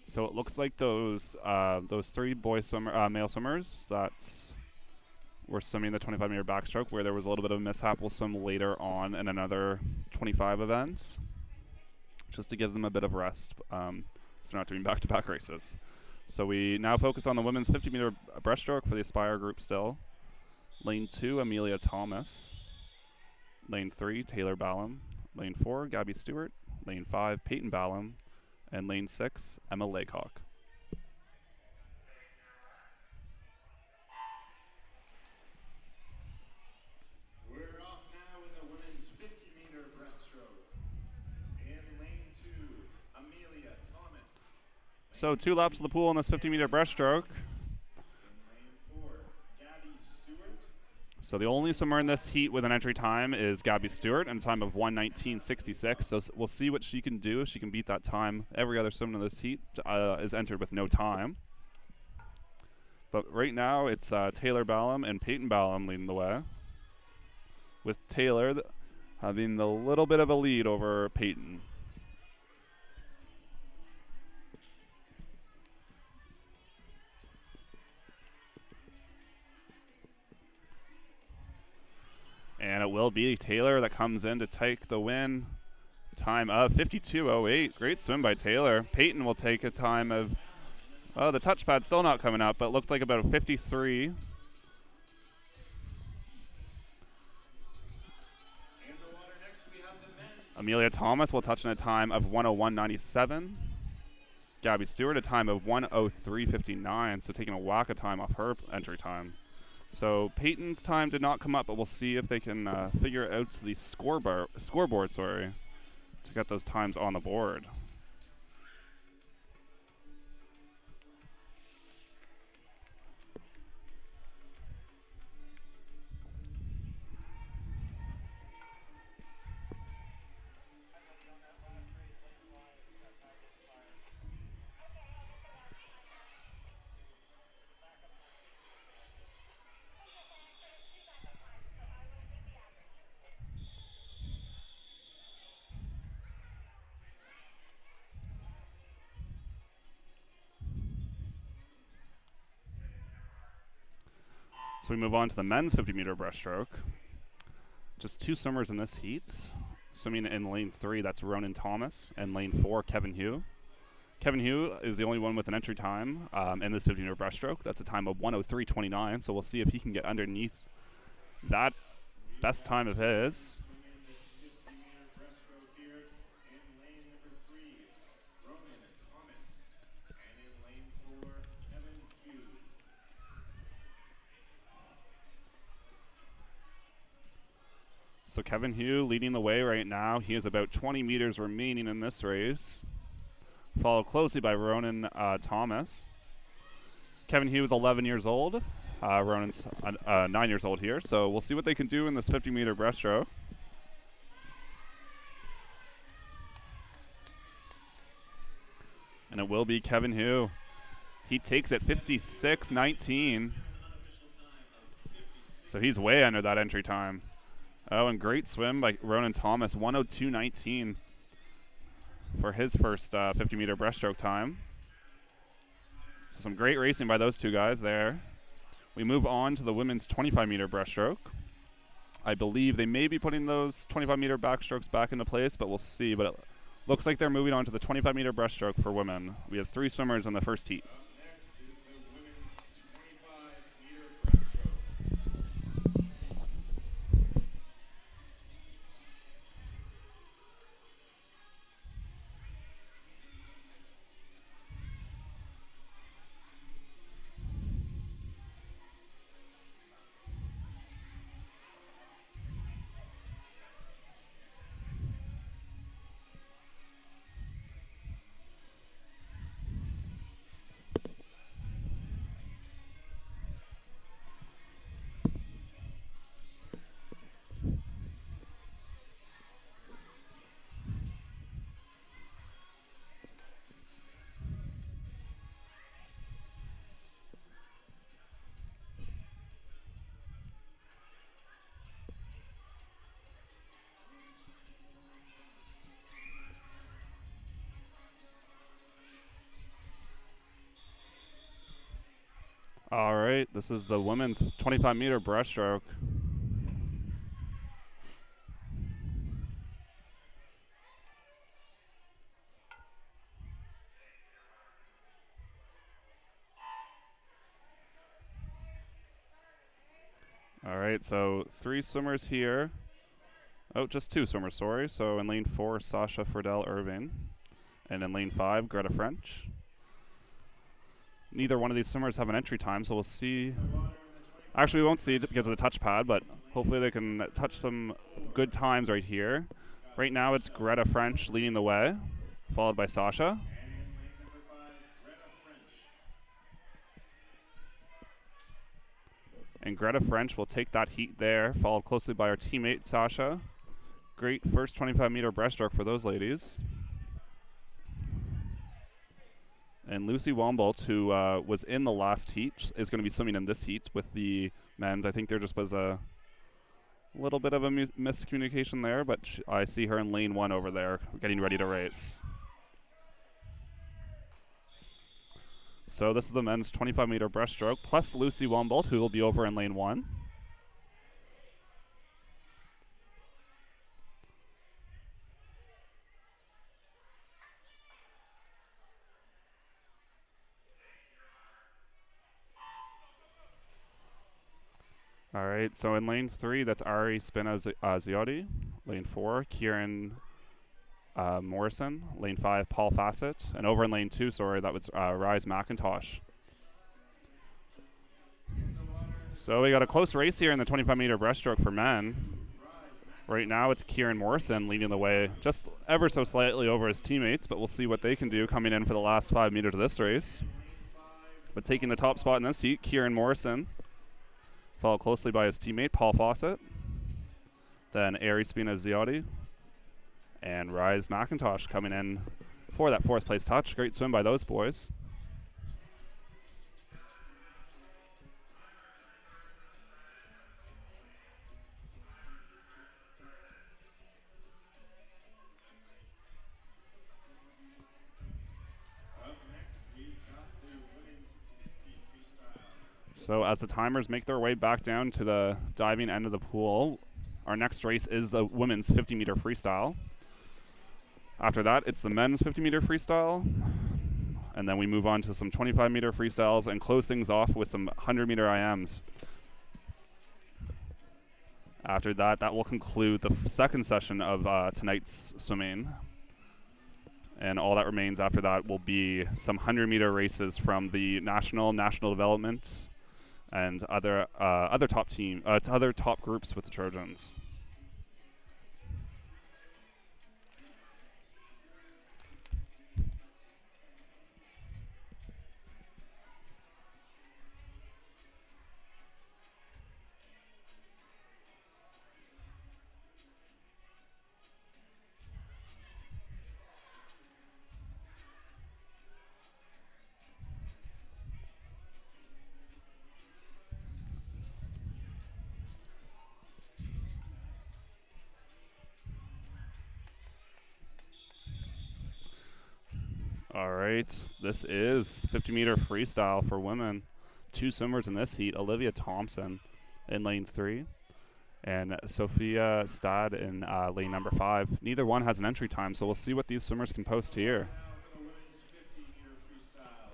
Speaker 1: So it looks like those 3 male swimmers that were swimming the 25-meter backstroke, where there was a little bit of a mishap, will swim later on in another 25 events, just to give them a bit of rest, so they're not doing back-to-back races. So we now focus on the women's 50-meter breaststroke for the Aspire group still. Lane 2, Amelia Thomas. Lane 3, Taylor Ballum. Lane 4, Gabby Stewart. Lane 5, Peyton Ballum. And lane 6, Emma Laycock.
Speaker 2: We're off now in the women's 50-meter breaststroke. In lane 2, Amelia Thomas.
Speaker 1: So 2 laps of the pool in this 50-meter breaststroke.
Speaker 2: In lane 4, Gabby Stewart.
Speaker 1: So the only swimmer in this heat with an entry time is Gabby Stewart, and a time of 1:19.66. So we'll see what she can do. If she can beat that time, every other swimmer in this heat is entered with no time. But right now it's Taylor Ballum and Peyton Ballum leading the way, with Taylor having the little bit of a lead over Peyton. And it will be Taylor that comes in to take the win. Time of 52:08. Great swim by Taylor. Peyton will take a time of, oh, the touchpad's still not coming up, but looked like about a 53. Amelia Thomas will touch in a time of 101.97. Gabby Stewart a time of 103.59, so taking a whack of time off her entry time. So Peyton's time did not come up, but we'll see if they can figure out the scoreboard, to get those times on the board. So we move on to the men's 50-meter breaststroke. Just two swimmers in this heat. Swimming in lane 3, that's Ronan Thomas, and lane 4, Kevin Hugh. Kevin Hugh is the only one with an entry time in this 50-meter breaststroke. That's a time of 103.29, so we'll see if he can get underneath that best time of his. So Kevin Hugh leading the way right now. He has about 20 meters remaining in this race, followed closely by Ronan Thomas. Kevin Hugh is 11 years old. Ronan's 9 years old here. So we'll see what they can do in this 50-meter breaststroke. And it will be Kevin Hugh. He takes it 56.19. So he's way under that entry time. Oh, and great swim by Ronan Thomas, 102.19 for his first 50-meter breaststroke time. So some great racing by those two guys there. We move on to the women's 25-meter breaststroke. I believe they may be putting those 25-meter backstrokes back into place, but we'll see. But it looks like they're moving on to the 25-meter breaststroke for women. We have 3 swimmers in the first heat. All right, this is the women's 25-meter breaststroke. All right, so 3 swimmers here. Oh, just 2 swimmers, sorry. So in lane 4, Sasha Friedel Irving. And in lane 5, Greta French. Neither one of these swimmers have an entry time, so we'll see. Actually, we won't see it because of the touchpad, but hopefully they can touch some good times right here. Right now it's Greta French leading the way, followed by Sasha. And Greta French will take that heat there, followed closely by our teammate Sasha. Great first 25-meter breaststroke for those ladies. And Lucy Wombolt, who was in the last heat, is going to be swimming in this heat with the men's. I think there just was a little bit of a miscommunication there, but I see her in lane 1 over there getting ready to race. So this is the men's 25-meter breaststroke plus Lucy Wombolt, who will be over in lane 1. All right, so in lane 3, that's Ari Spinaziotti. Lane 4, Kieran Morrison. Lane 5, Paul Fassett. And over in lane 2, that was Rise McIntosh. So we got a close race here in the 25-meter breaststroke for men. Right now it's Kieran Morrison leading the way, just ever so slightly over his teammates, but we'll see what they can do coming in for the last 5 meters of this race. But taking the top spot in this heat, Kieran Morrison, followed closely by his teammate, Paul Fawcett. Then Ari Spinaziotti and Rise McIntosh coming in for that 4th place touch. Great swim by those boys. So as the timers make their way back down to the diving end of the pool, our next race is the women's 50-meter freestyle. After that, it's the men's 50-meter freestyle. And then we move on to some 25-meter freestyles and close things off with some 100-meter IMs. After that, that will conclude the second session of tonight's swimming. And all that remains after that will be some 100-meter races from the national development, and other top groups with the Trojans. All right, this is 50-meter freestyle for women. 2 swimmers in this heat, Olivia Thompson in lane 3 and Sophia Stad in lane number 5. Neither one has an entry time, so we'll see what these swimmers can post here.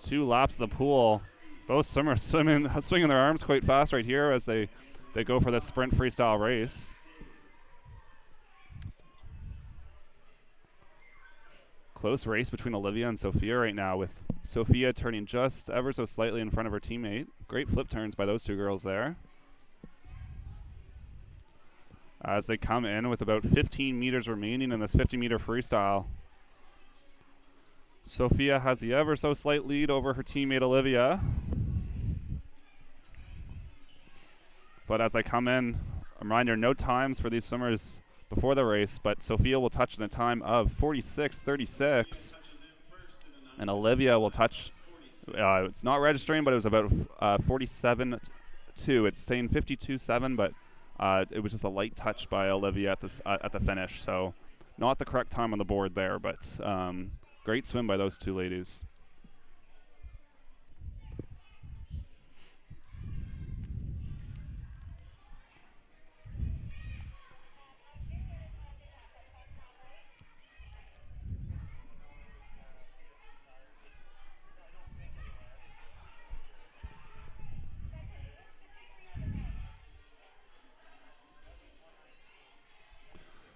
Speaker 1: 2 laps of the pool. Both swimmers swinging their arms quite fast right here as they go for this sprint freestyle race. Close race between Olivia and Sophia right now, with Sophia turning just ever so slightly in front of her teammate. Great flip turns by those 2 girls there. As they come in with about 15 meters remaining in this 50-meter freestyle. Sophia has the ever so slight lead over her teammate Olivia. But as I come in, a reminder, no times for these swimmers before the race, but Sophia will touch in a time of 46:36, and Olivia will touch, it's not registering, but it was about 47.2. It's saying 52.7, but it was just a light touch by Olivia at the finish, so not the correct time on the board there, but great swim by those 2 ladies.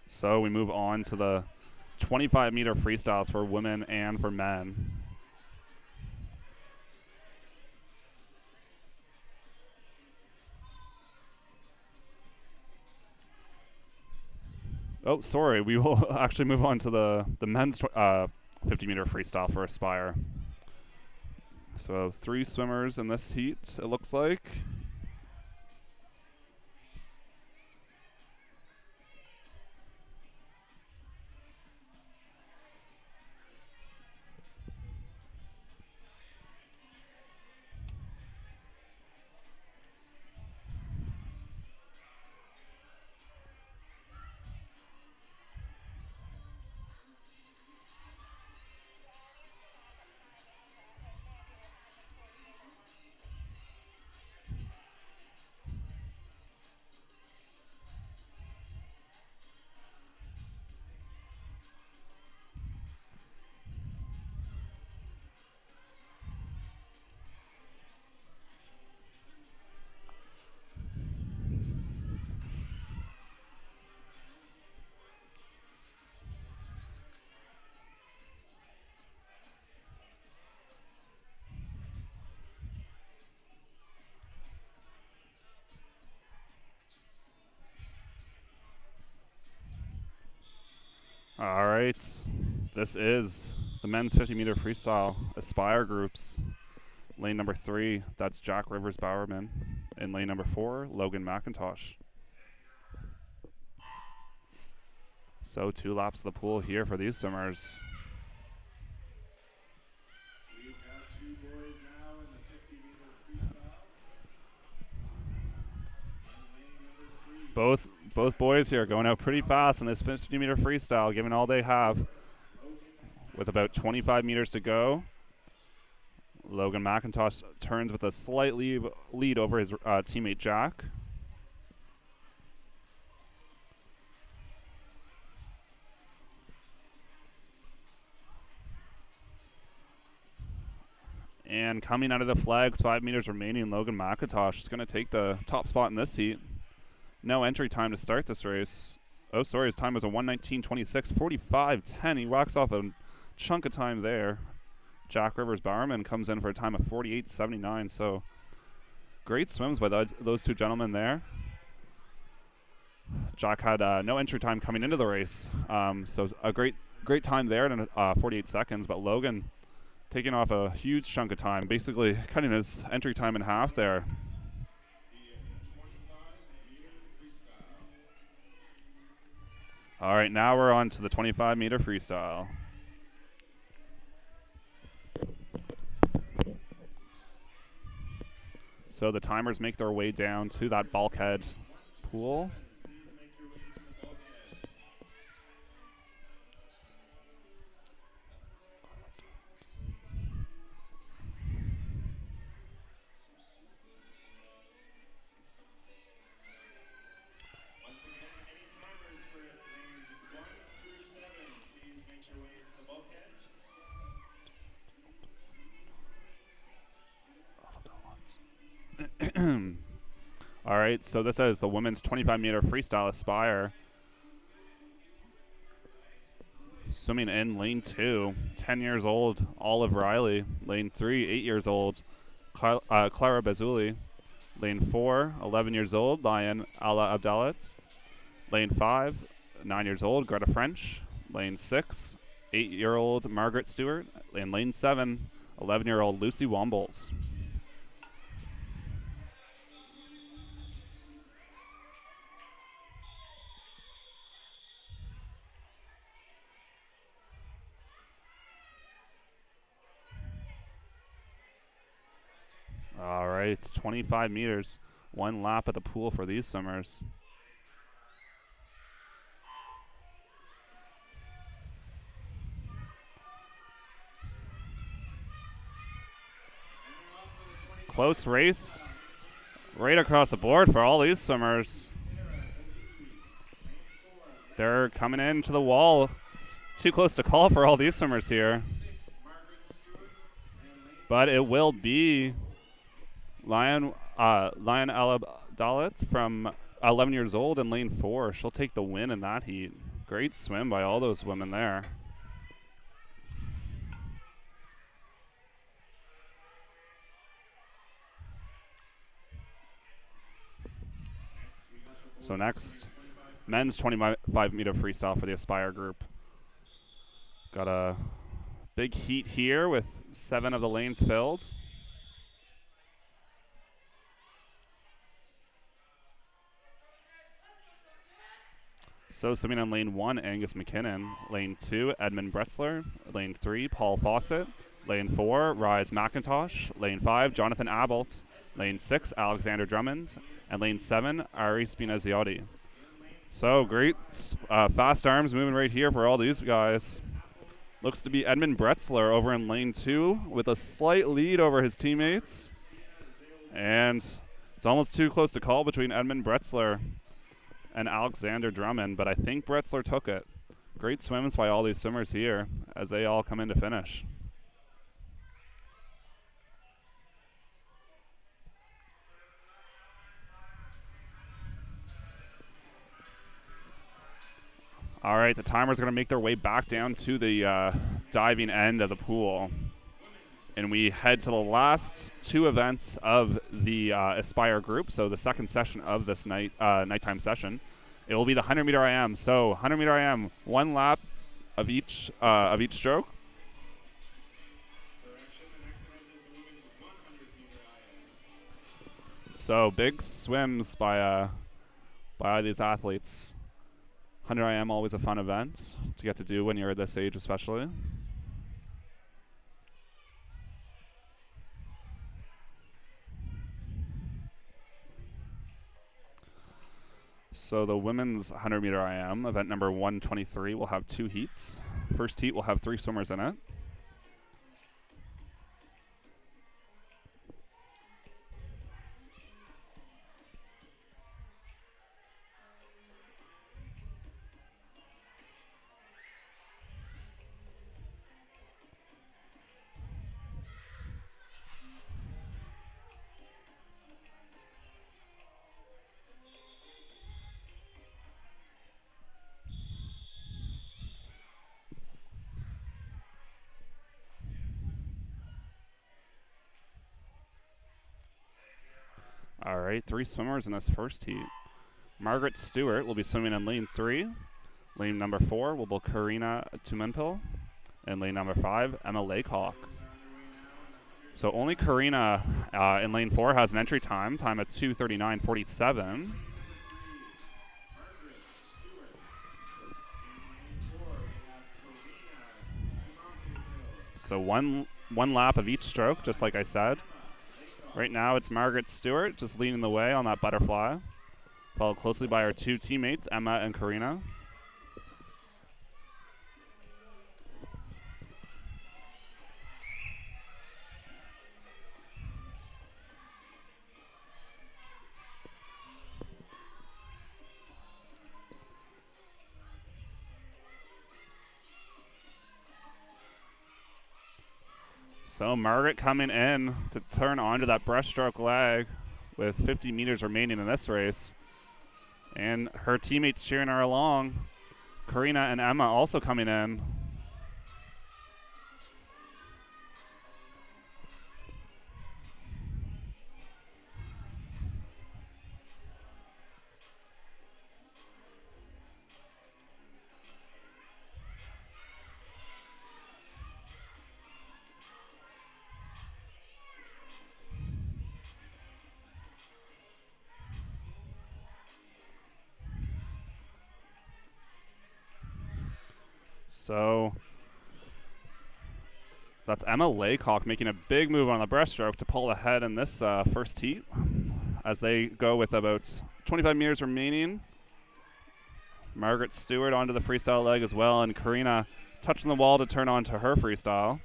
Speaker 1: So we move on to the 25-meter freestyles for women and for men. Oh, sorry. We will actually move on to the men's 50-meter freestyle for Aspire. So 3 swimmers in this heat, it looks like. All right. This is the men's 50-meter freestyle Aspire groups. Lane number 3, that's Jack Rivers Bowerman. In lane number 4, Logan McIntosh. So 2 laps of the pool here for these swimmers.
Speaker 2: We've got 2 boys now in the 50-meter freestyle. In lane number 3.
Speaker 1: Both boys here going out pretty fast in this 50-meter freestyle, giving all they have. With about 25 meters to go, Logan McIntosh turns with a slight lead over his teammate Jack. And coming out of the flags, 5 meters remaining, Logan McIntosh is going to take the top spot in this heat. No entry time to start this race. Oh, sorry, his time was a 1:19.26, 45.10. He rocks off a chunk of time there. Jack Rivers Bowerman comes in for a time of 48.79. So great swims by those 2 gentlemen there. Jack had no entry time coming into the race, so a great time there in 48 seconds. But Logan taking off a huge chunk of time, basically cutting his entry time in half there. All right, now we're on to the 25-meter freestyle. So the timers make their way down to that bulkhead pool. All right, so this is the women's 25-meter freestyle Aspire. Swimming in lane 2, 10 years old, Olive Riley. Lane 3, 8 years old, Clara Bazuli. Lane 4, 11 years old, Lion Ala Abdalat. Lane 5, 9 years old, Greta French. Lane 6, 8-year-old Margaret Stewart. And lane 7, 11-year-old Lucy Wombles. All right, 25 meters, 1 lap at the pool for these swimmers. Close race right across the board for all these swimmers. They're coming into the wall. It's too close to call for all these swimmers here. But it will be Lion Alabdalit from 11 years old in lane 4. She'll take the win in that heat. Great swim by all those women there. So next, men's 25-meter freestyle for the Aspire group. Got a big heat here with 7 of the lanes filled. So swimming in lane 1, Angus McKinnon. Lane 2, Edmund Bretzler. Lane 3, Paul Fawcett. Lane 4, Rise McIntosh. Lane 5, Jonathan Abbolt. Lane 6, Alexander Drummond. And lane 7, Ari Spinaziotti. So great fast arms moving right here for all these guys. Looks to be Edmund Bretzler over in lane 2 with a slight lead over his teammates. And it's almost too close to call between Edmund Bretzler and Alexander Drummond, but I think Bretzler took it. Great swims by all these swimmers here as they all come in to finish. All right, the timers are going to make their way back down to the diving end of the pool. And we head to the last 2 events of the Aspire group, so the second session of this nighttime session. It will be the 100-meter IM. So 100-meter IM, 1 lap, of each stroke.
Speaker 2: Correction, the next event is the women's 100-meter IM.
Speaker 1: So big swims by these athletes. 100 IM always a fun event to get to do when you're this age, especially. So the women's 100-meter IM, event number 123, will have 2 heats. First heat will have 3 swimmers in it. All right, 3 swimmers in this first heat. Margaret Stewart will be swimming in lane 3. Lane number 4 will be Karina Tumenpil. And lane number 5, Emma Laycock. So only Karina in lane 4 has an entry time of 2:39.47. So one lap of each stroke, just like I said. Right now it's Margaret Stewart just leading the way on that butterfly, followed closely by her 2 teammates, Emma and Karina. So Margaret coming in to turn onto that breaststroke leg with 50 meters remaining in this race. And her teammates cheering her along. Karina and Emma also coming in. So that's Emma Laycock making a big move on the breaststroke to pull ahead in this first heat as they go with about 25 meters remaining. Margaret Stewart onto the freestyle leg as well, and Karina touching the wall to turn on to her freestyle.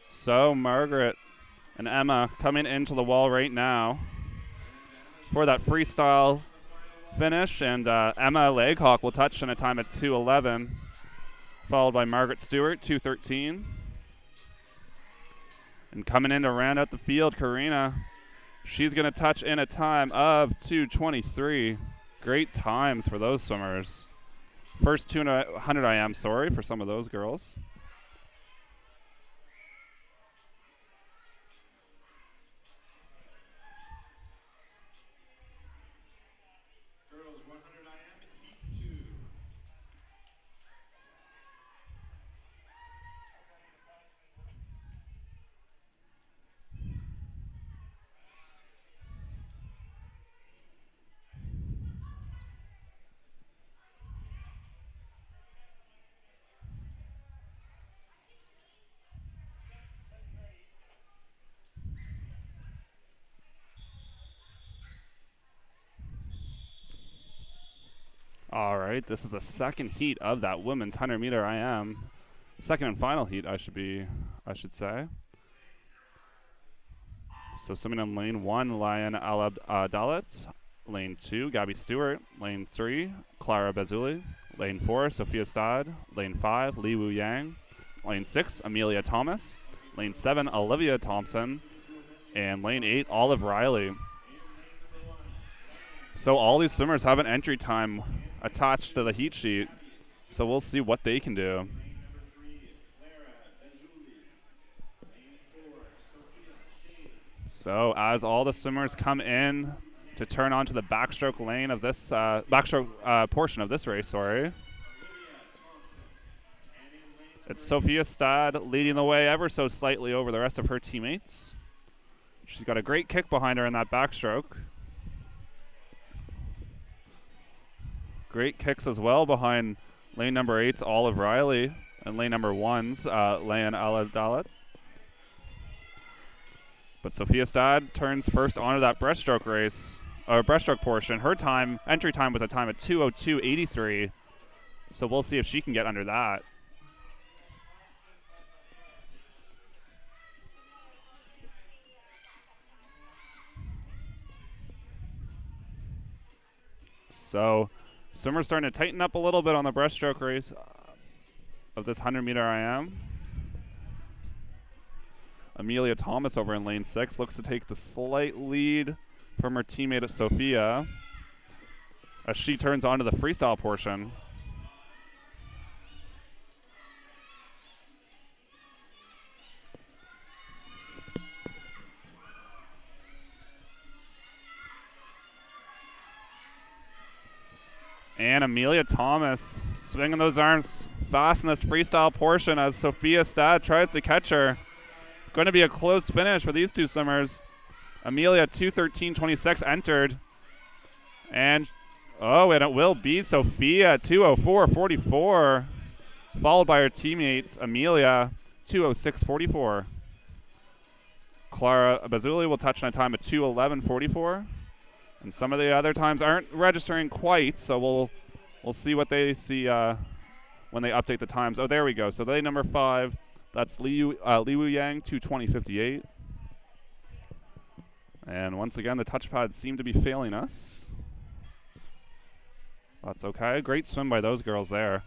Speaker 1: So Margaret and Emma coming into the wall right now for that freestyle finish, and Emma Laycock will touch in a time at 2:11, followed by Margaret Stewart, 2:13. And coming in to round out the field, Karina, she's going to touch in a time of 2:23. Great times for those swimmers. First 200 IM, sorry, for some of those girls.
Speaker 2: Girls 100 IM, Heat 2.
Speaker 1: All right, this is the second heat of that women's 100-meter IM. Second and final heat, I should say. So swimming in lane 1, Lion Dalit. Lane 2, Gabby Stewart. Lane 3, Clara Bazuli. Lane 4, Sophia Stad. Lane 5, Li Wu Yang. Lane 6, Amelia Thomas. Lane 7, Olivia Thompson. And lane 8, Olive Riley. So all these swimmers have an entry time attached to the heat sheet. So we'll see what they can do. So as all the swimmers come in to turn onto the backstroke lane of this backstroke portion of this race, sorry. It's Sophia Stad leading the way ever so slightly over the rest of her teammates. She's got a great kick behind her in that backstroke. Great kicks as well behind lane number 8's Olive Riley and lane number 1's Leanne Aladalat. But Sophia Stad turns first onto that breaststroke race, or breaststroke portion. Her entry time was a time at 2:02.83. So we'll see if she can get under that. So swimmers starting to tighten up a little bit on the breaststroke race of this 100-meter IM. Amelia Thomas over in lane 6 looks to take the slight lead from her teammate at Sophia as she turns onto the freestyle portion. And Amelia Thomas swinging those arms fast in this freestyle portion as Sophia Stad tries to catch her. Going to be a close finish for these two swimmers. Amelia 2:13.26 entered. And it will be Sophia 2:04.44. Followed by her teammate Amelia 2:06.44. Clara Bazuli will touch on a time of 2:11.44. And some of the other times aren't registering quite, so we'll see what they see when they update the times. Oh, there we go. So lane number 5, that's Li Wu Yang, 2:20.58. And once again, the touchpads seem to be failing us. That's okay. Great swim by those girls there.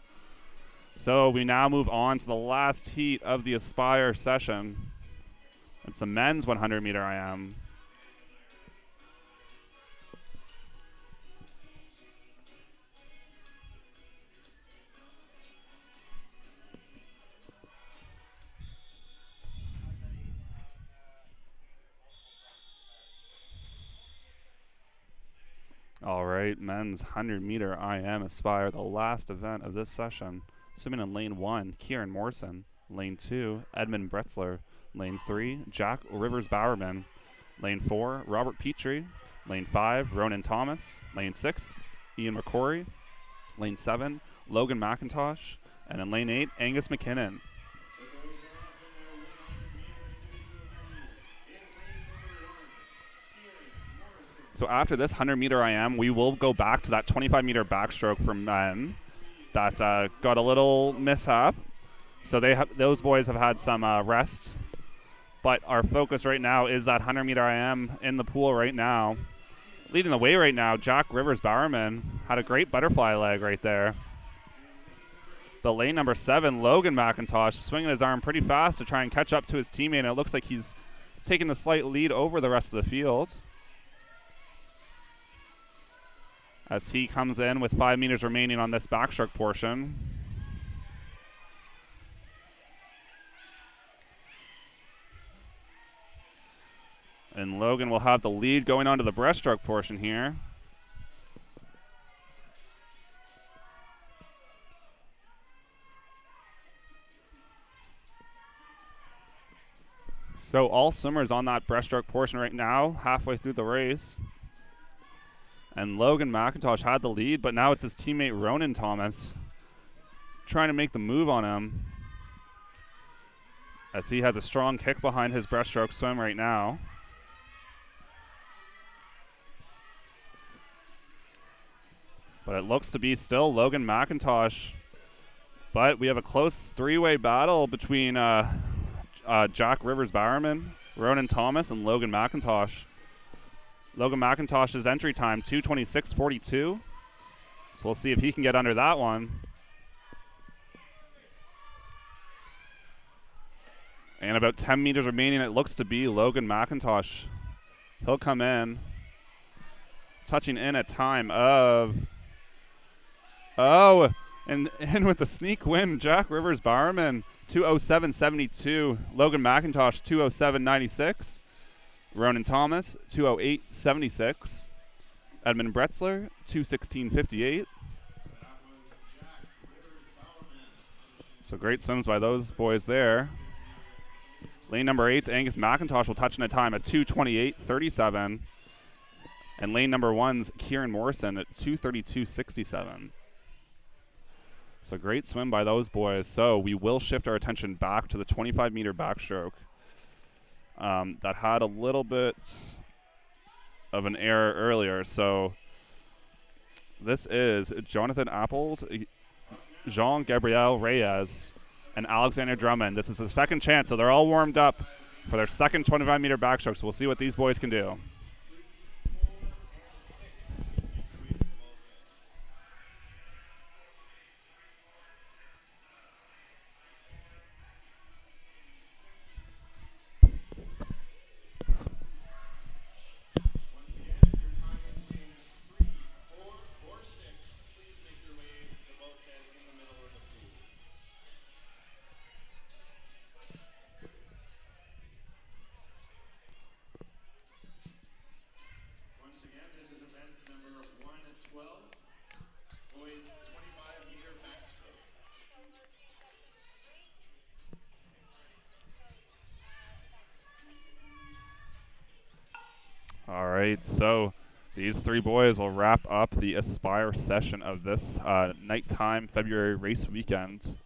Speaker 1: So we now move on to the last heat of the Aspire session. It's the men's 100-meter IM. All right, men's 100-meter IM Aspire, the last event of this session. Swimming in lane 1, Kieran Morrison. Lane 2, Edmund Bretzler. Lane 3, Jack Rivers Bowerman. Lane 4, Robert Petrie. Lane 5, Ronan Thomas. Lane 6, Ian McCory. Lane 7, Logan McIntosh. And in lane 8, Angus McKinnon. So after this 100-meter IM, we will go back to that 25-meter backstroke for men that got a little mishap. So those boys have had some rest. But our focus right now is that 100-meter IM in the pool right now. Leading the way right now, Jack Rivers Bowerman had a great butterfly leg right there. But lane number 7, Logan McIntosh, swinging his arm pretty fast to try and catch up to his teammate. And it looks like he's taking the slight lead over the rest of the field, as he comes in with 5 meters remaining on this backstroke portion. And Logan will have the lead going on to the breaststroke portion here. So all swimmers on that breaststroke portion right now, halfway through the race. And Logan McIntosh had the lead, but now it's his teammate Ronan Thomas trying to make the move on him, as he has a strong kick behind his breaststroke swim right now. But it looks to be still Logan McIntosh. But we have a close 3-way battle between Jack Rivers Bowerman, Ronan Thomas, and Logan McIntosh. Logan McIntosh's entry time, 2:26.42. So we'll see if he can get under that one. And about 10 meters remaining, it looks to be Logan McIntosh. He'll come in, touching in a time of... and in with the sneak win, Jack Rivers Bowerman, 2:07.72. Logan McIntosh, 2:07.96. Ronan Thomas, 2:08.76. Edmund Bretzler, 2:16.58. So great swims by those boys there. Lane number 8's Angus McIntosh will touch in a time at 2:28.37. And lane number 1's Kieran Morrison at 2:32.67. So great swim by those boys. So we will shift our attention back to the 25-meter backstroke. That had a little bit of an error earlier. So this is Jonathan Appold, Jean-Gabriel Reyes, and Alexander Drummond. This is the second chance, so they're all warmed up for their second 25-meter backstroke. So we'll see what these boys can do. All right, so these three boys will wrap up the Aspire session of this nighttime February race weekend.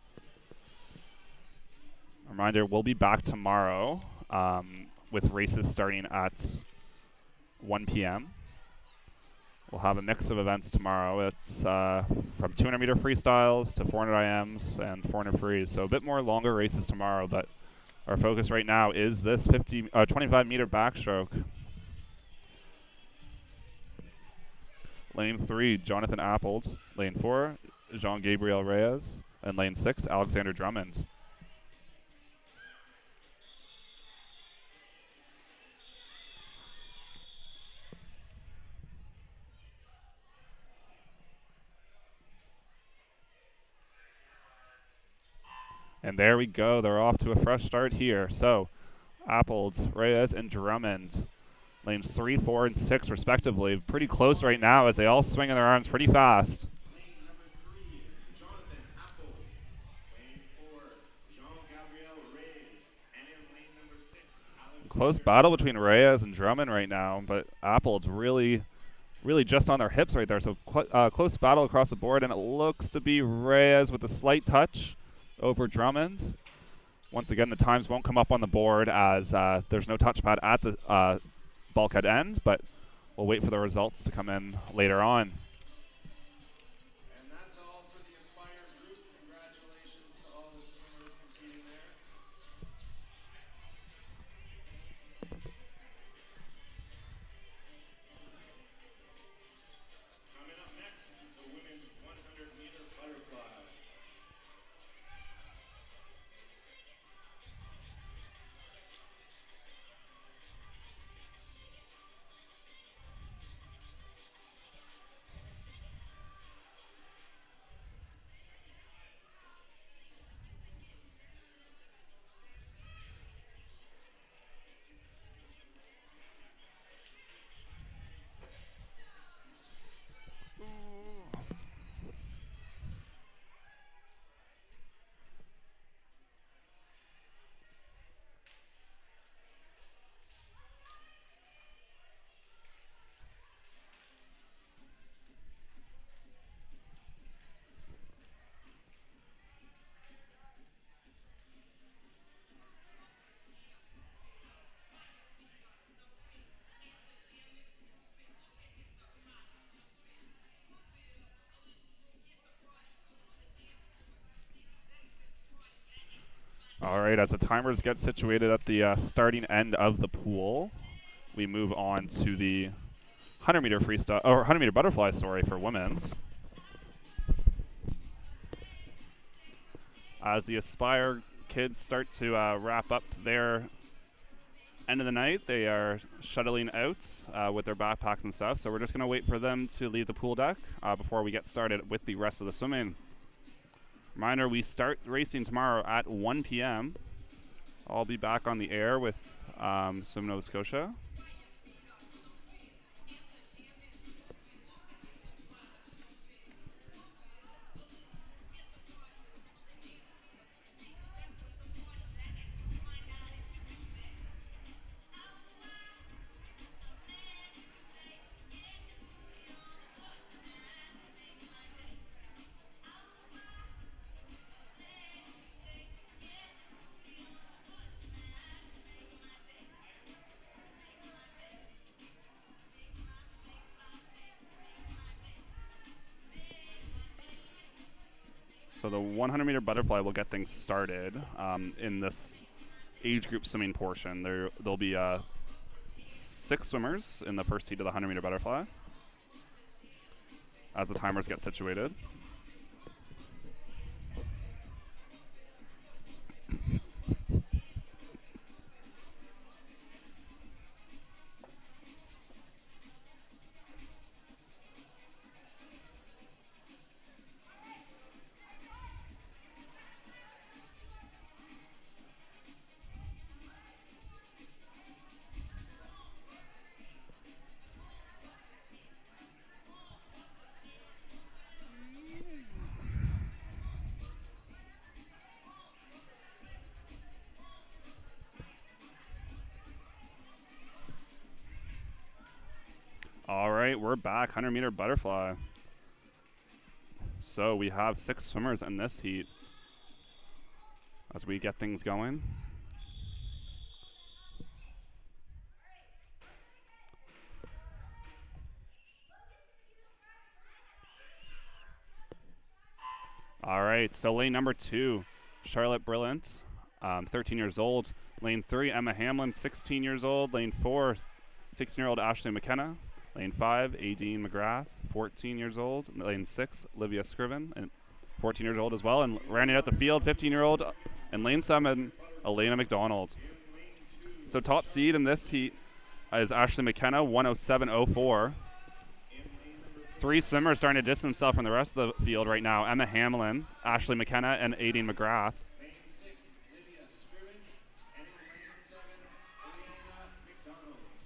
Speaker 1: Reminder, we'll be back tomorrow with races starting at 1 p.m. We'll have a mix of events tomorrow. It's from 200-meter freestyles to 400 IMs and 400 frees. So a bit more longer races tomorrow, but our focus right now is this 25-meter backstroke. Lane 3, Jonathan Appold. Lane 4, Jean-Gabriel Reyes. And lane 6, Alexander Drummond. And there we go. They're off to a fresh start here. So, Appold, Reyes, and Drummond. Lanes 3, 4, and 6, respectively. Pretty close right now as they all swing in their arms pretty fast.
Speaker 2: Lane number 3, Jonathan Appold. Lane 4, Jean-Gabriel Reyes. And in lane number 6, Alexander.
Speaker 1: Close battle between Reyes and Drummond right now, but Appold's really just on their hips right there. So close battle across the board, and it looks to be Reyes with a slight touch over Drummond. Once again, the times won't come up on the board as there's no touchpad at the bulkhead end, but we'll wait for the results to come in later on.
Speaker 2: And that's all for the Aspire groups. Congratulations to all the swimmers competing there. Coming up next, the women's 100-meter butterfly.
Speaker 1: All right, as the timers get situated at the starting end of the pool, we move on to the 100-meter freestyle, or 100-meter butterfly, sorry, for women's. As the Aspire kids start to wrap up their end of the night, they are shuttling out with their backpacks and stuff. So we're just going to wait for them to leave the pool deck before we get started with the rest of the swimming. Reminder, we start racing tomorrow at 1 p.m. I'll be back on the air with Swim Nova Scotia. So the 100-meter butterfly will get things started in this age group swimming portion. There'll be 6 swimmers in the first heat of the 100-meter butterfly as the timers get situated. All right, we're back. 100-meter butterfly. So we have 6 swimmers in this heat as we get things going. All right, so lane number 2, Charlotte Brillant, 13 years old. Lane 3, Emma Hamlin, 16 years old. Lane 4, 16-year-old Ashley McKenna. Lane 5, Aideen McGrath, 14 years old. Lane 6, Livia Scriven, and 14 years old as well. And rounding out the field, 15-year-old. And lane 7, Elena McDonald. So top seed in this heat is Ashley McKenna, 107.04. 3 swimmers starting to distance themselves from the rest of the field right now. Emma Hamlin, Ashley McKenna, and Aideen McGrath.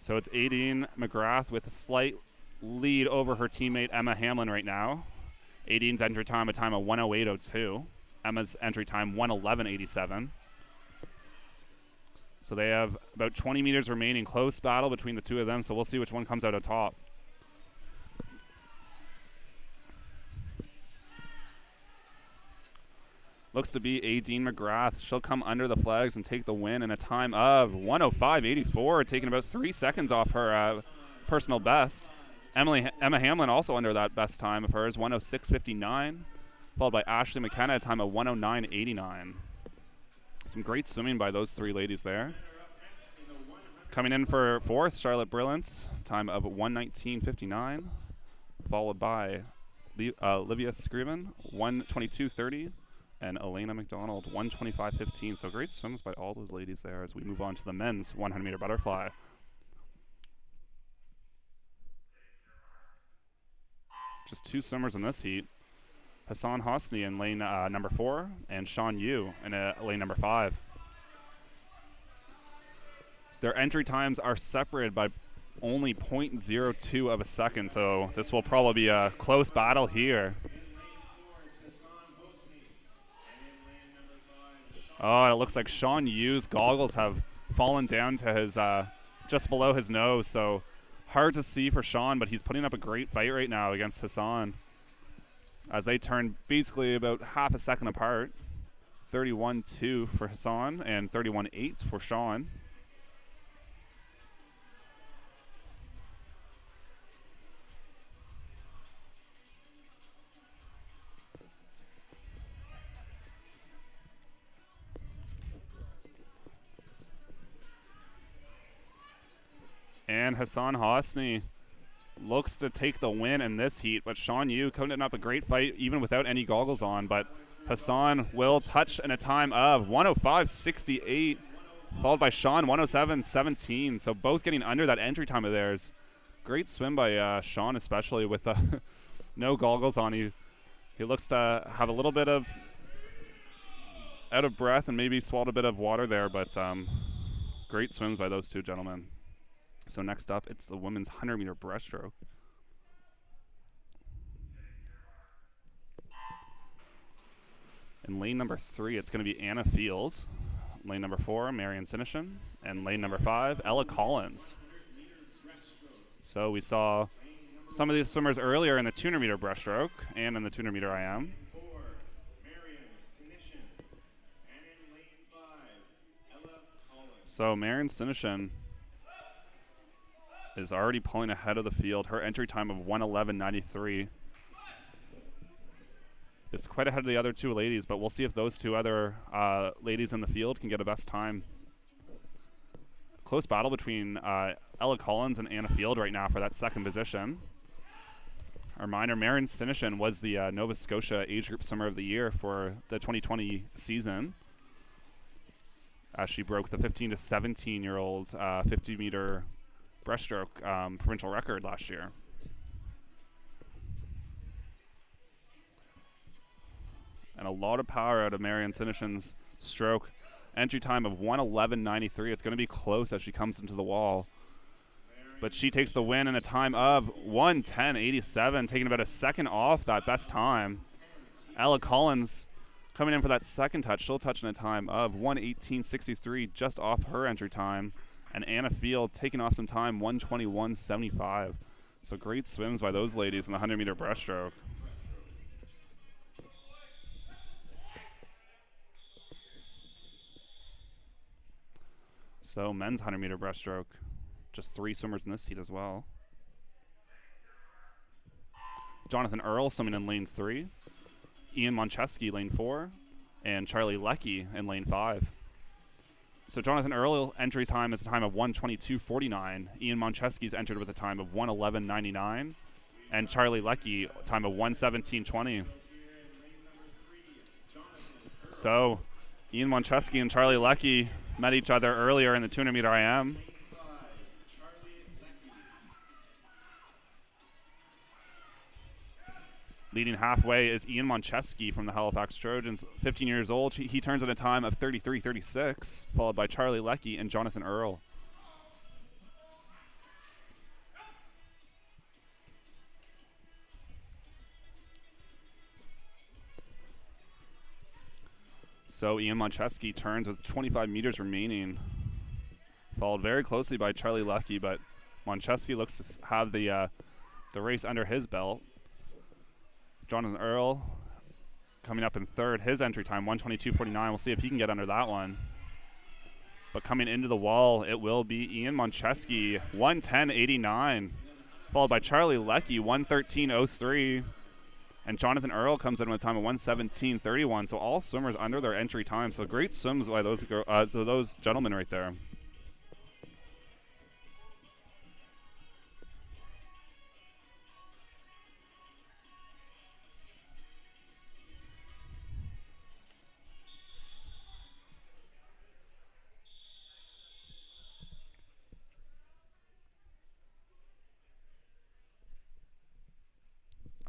Speaker 1: So it's Aideen McGrath with a slight lead over her teammate Emma Hamlin right now. Aideen's entry time, a time of 108.02. Emma's entry time, 111.87. So they have about 20 meters remaining. Close battle between the two of them, so we'll see which one comes out on top. Looks to be Aideen McGrath. She'll come under the flags and take the win in a time of 105.84, taking about 3 seconds off her personal best. Emma Hamlin also under that best time of hers, 106.59, followed by Ashley McKenna, a time of 109.89. Some great swimming by those 3 ladies there. Coming in for 4th, Charlotte Brillant, time of 119.59, followed by Livia Scriven, 122.30. And Elena McDonald, 125.15. So great swims by all those ladies there as we move on to the men's 100-meter butterfly. Just 2 swimmers in this heat. Hassan Hosni in lane number 4 and Sean Yu in lane number 5. Their entry times are separated by only 0.02 of a second, so this will probably be a close battle here. Oh, and it looks like Sean Yu's goggles have fallen down to his just below his nose, so hard to see for Sean, but he's putting up a great fight right now against Hassan as they turn basically about half a second apart. 31.2 for Hassan and 31.8 for Sean. And Hassan Hosni looks to take the win in this heat, but Sean Yu putting up a great fight even without any goggles on, but Hassan will touch in a time of 105.68, followed by Sean, 107.17, so both getting under that entry time of theirs. Great swim by Sean, especially with no goggles on. He looks to have a little bit of out of breath and maybe swallowed a bit of water there, but great swims by those 2 gentlemen. So next up, it's the women's 100-meter breaststroke. In lane number 3, it's going to be Anna Fields. Lane number 4, Marion Sinishin. And lane number 5, Ella Collins. So we saw some of these swimmers earlier in the 200-meter breaststroke and in the 200-meter IM. So Marion Sinishin is already pulling ahead of the field. Her entry time of 111.93. is quite ahead of the other two ladies, but we'll see if those two other ladies in the field can get a best time. Close battle between Ella Collins and Anna Field right now for that second position. A reminder, Marion Sinishin was the Nova Scotia Age Group Swimmer of the Year for the 2020 season, as she broke the 15 to 17-year-old 50-meter breaststroke provincial record last year. And a lot of power out of Marion Sinishin's stroke. Entry time of 1:11.93. It's going to be close as she comes into the wall. But she takes the win in a time of 1:10.87, taking about a second off that best time. Ella Collins coming in for that second touch, still touching a time of 1:18.63, just off her entry time. And Anna Field taking off some time, 1:21.75. So great swims by those ladies in the 100-meter breaststroke. So men's 100-meter breaststroke, just 3 swimmers in this heat as well. Jonathan Earl swimming in lane 3, Ian Moncheski lane 4, and Charlie Leckie in lane 5. So Jonathan Earl entry time is a time of 1:22.49. Ian Moncheski's entered with a time of 1:11.99, and Charlie Leckie time of 1:17.20. So Ian Moncheski and Charlie Leckie met each other earlier in the 200-meter IM. Leading halfway is Ian Moncheski from the Halifax Trojans, 15 years old. He turns at a time of 33.36, followed by Charlie Leckie and Jonathan Earl. So Ian Moncheski turns with 25 meters remaining, followed very closely by Charlie Leckie, but Moncheski looks to have the race under his belt. Jonathan Earl coming up in third, his entry time 1:22.49. We'll see if he can get under that one. But coming into the wall, it will be Ian Moncheski, 1:10.89, followed by Charlie Leckie, 1:13.03. And Jonathan Earl comes in with a time of 1:17.31. So all swimmers under their entry time. So great swims by those gentlemen right there.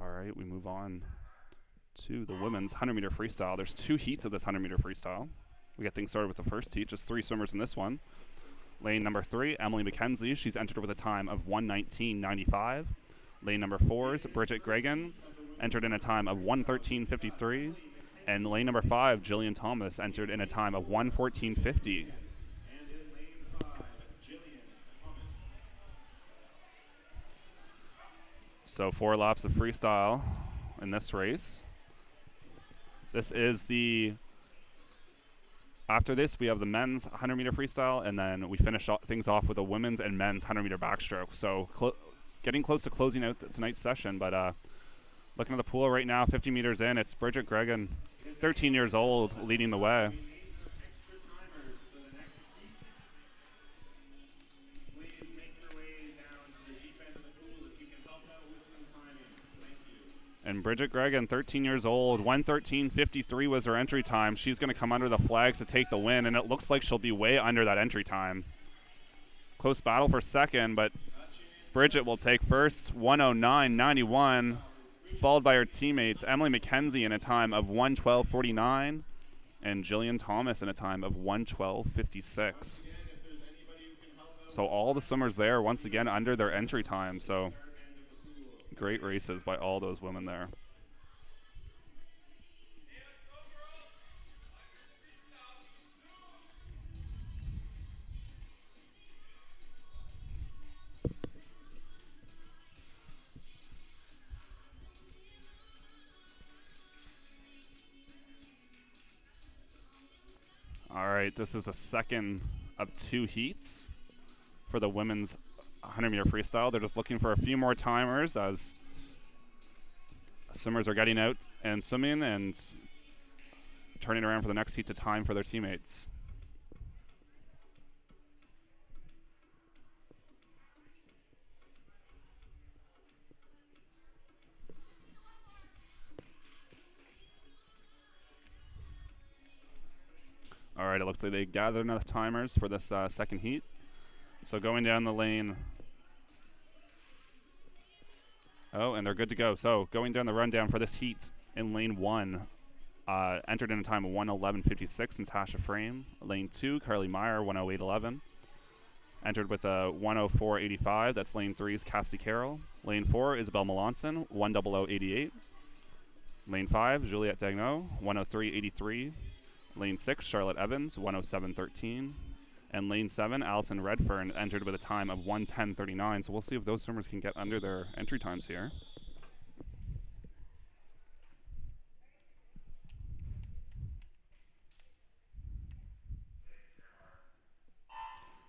Speaker 1: All right, we move on to the women's 100-meter freestyle. There's 2 heats of this 100-meter freestyle. We get things started with the first heat, just 3 swimmers in this one. Lane number 3, Emily McKenzie. She's entered with a time of 1:19.95. Lane number 4 is Bridget Gregan, entered in a time of 1:13.53. And lane number 5, Jillian Thomas, entered in a time of 1:14.50. So 4 laps of freestyle in this race. This is after this we have the men's 100-meter freestyle, and then we finish things off with the women's and men's 100-meter backstroke. So getting close to closing out tonight's session, but looking at the pool right now, 50 meters in, it's Bridget Gregan, 13 years old, leading the way. And Bridget Gregan, 13 years old, 1:13.53 was her entry time. She's going to come under the flags to take the win, and it looks like she'll be way under that entry time. Close battle for second, but Bridget will take first, 1:09.91, followed by her teammates Emily McKenzie in a time of 1:12.49, and Jillian Thomas in a time of 1:12.56. So all the swimmers there, once again, under their entry time. So great races by all those women there. All right, this is the second of 2 heats for the women's 100-meter freestyle. They're just looking for a few more timers as Swimmers are getting out and swimming and turning around for the next heat to time for their teammates. All right, it looks like they gathered enough timers for this second heat. So going down the lane. Oh, and they're good to go. So going down the rundown for this heat in lane 1, entered in a time of 1:11.56, Natasha Frame. Lane 2, Carly Meyer, 1:08.11. Entered with a 1:04.85. That's lane 3's Cassidy Carroll. Lane 4, Isabel Melanson, 1:00.88. Lane 5, Juliette Dagneau, 1:03.83. Lane 6, Charlotte Evans, 1:07.13. And lane 7, Allison Redfern, entered with a time of 1:10.39. So we'll see if those swimmers can get under their entry times here.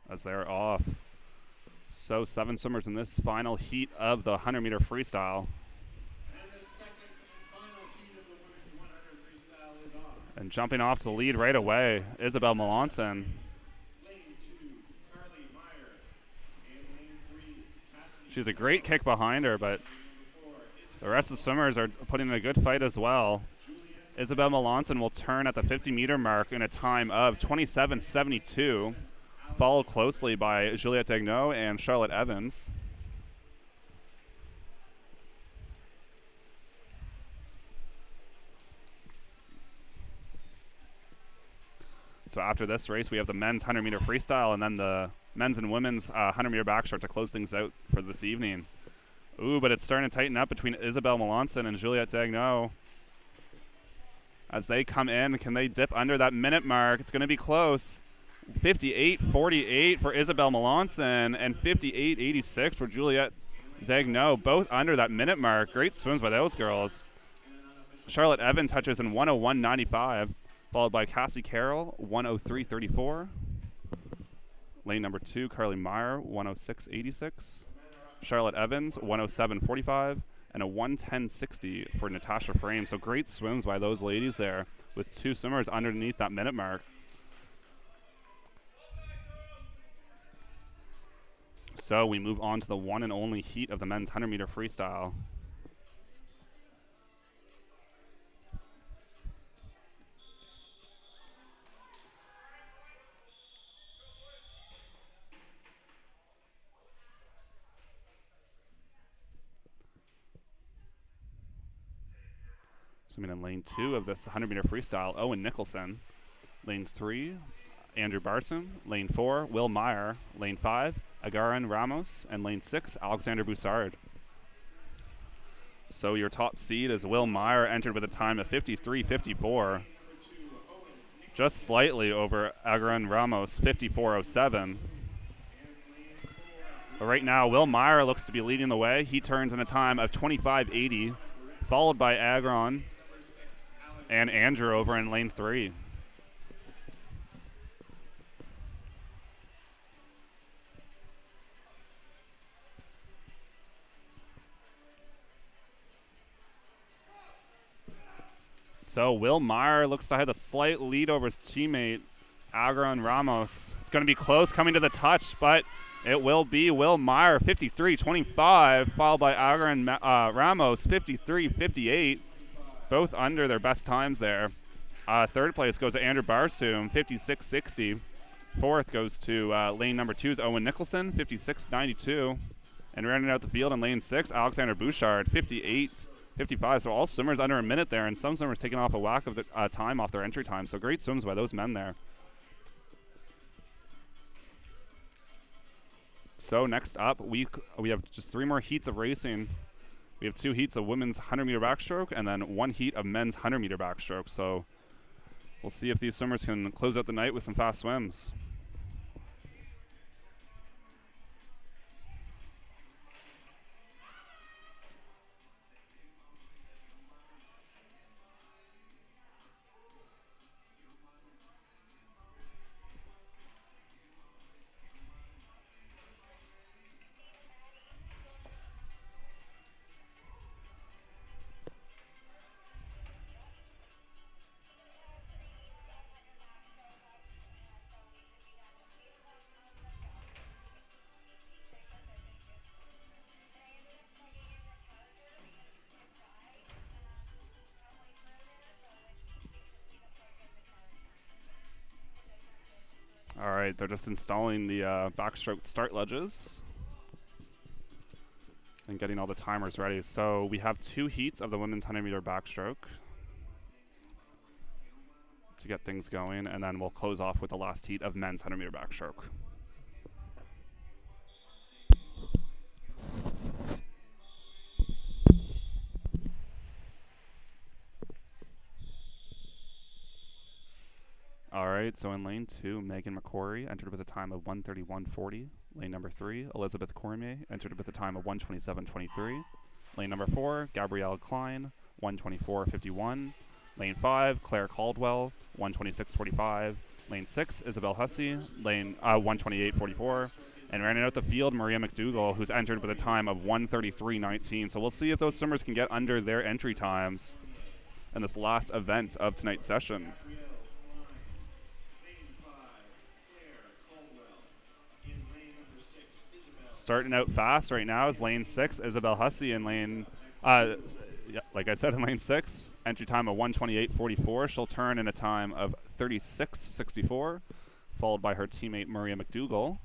Speaker 1: As they're off. So 7 swimmers in this final heat of the 100-meter freestyle.
Speaker 2: And the second and final heat of the women's 100 freestyle is on.
Speaker 1: And jumping off to the lead right away, Isabel Melanson.
Speaker 2: Lane 2, Carly Meyer. And lane 3, Cassidy.
Speaker 1: She's a great kick behind her, but the rest of the swimmers are putting in a good fight as well. Isabel Melanson will turn at the 50-meter mark in a time of 27.72, followed closely by Juliette Dagneau and Charlotte Evans. So after this race, we have the men's 100-meter freestyle and then the men's and women's 100-meter backstroke to close things out for this evening. Ooh, but it's starting to tighten up between Isabel Melanson and Juliette Dagneau. As they come in, can they dip under that minute mark? It's going to be close. 58.48 for Isabel Melanson and 58.86 for Juliette Dagneau, both under that minute mark. Great swims by those girls. Charlotte Evans touches in 1:01.95, followed by Cassie Carroll, 1:03.34. Lane number 2, Carly Meyer, 1:06.86. Charlotte Evans, 1:07.45. And a 1:10.60 for Natasha Frame. So great swims by those ladies there with 2 swimmers underneath that minute mark. So we move on to the one and only heat of the men's 100-meter freestyle. Swimming in lane 2 of this 100-meter freestyle, Owen Nicholson. Lane 3, Andrew Barsoom. Lane 4, Will Meyer. Lane 5, Agaran Ramos. And lane 6, Alexander Boussard. So your top seed is Will Meyer, entered with a time of 53.54. Just slightly over Agaran Ramos, 54.07. But right now, Will Meyer looks to be leading the way. He turns in a time of 25.80, followed by Agaran and Andrew over in lane 3. So Will Meyer looks to have a slight lead over his teammate, Agaran Ramos. It's going to be close coming to the touch, but it will be Will Meyer, 53.25, followed by Agaran Ramos, 53.58. Both under their best times there. Third place goes to Andrew Barsoom, 56.60. Fourth goes to lane number 2's Owen Nicholson, 56.92. And rounding out the field in lane 6, Alexander Bouchard, 58.55. So all swimmers under a minute there, and some swimmers taking off a whack of the time off their entry time. So great swims by those men there. So next up, we have just 3 more heats of racing. We have 2 heats of women's 100-meter backstroke and then 1 heat of men's 100-meter backstroke. So we'll see if these swimmers can close out the night with some fast swims. right, they're just installing the backstroke start ledges and getting all the timers ready. So we have 2 heats of the women's 100-meter backstroke to get things going, and then we'll close off with the last heat of men's 100-meter backstroke. All right, so in lane 2, Megan McCrory entered with a time of 1:31.40. Lane number 3, Elizabeth Cormier entered with a time of 1:27.23. Lane number 4, Gabrielle Klein, 1:24.51. Lane 5, Claire Caldwell, 1:26.45. Lane 6, Isabel Hussey, lane 1:28.44. And rounding out the field, Maria McDougall, who's entered with a time of 1:33.19. So we'll see if those swimmers can get under their entry times in this last event of tonight's session. Starting out fast right now is lane 6, Isabel Hussey, in lane, like I said, in lane 6, entry time of 1:28.44. She'll turn in a time of 36.64, followed by her teammate Maria McDougall.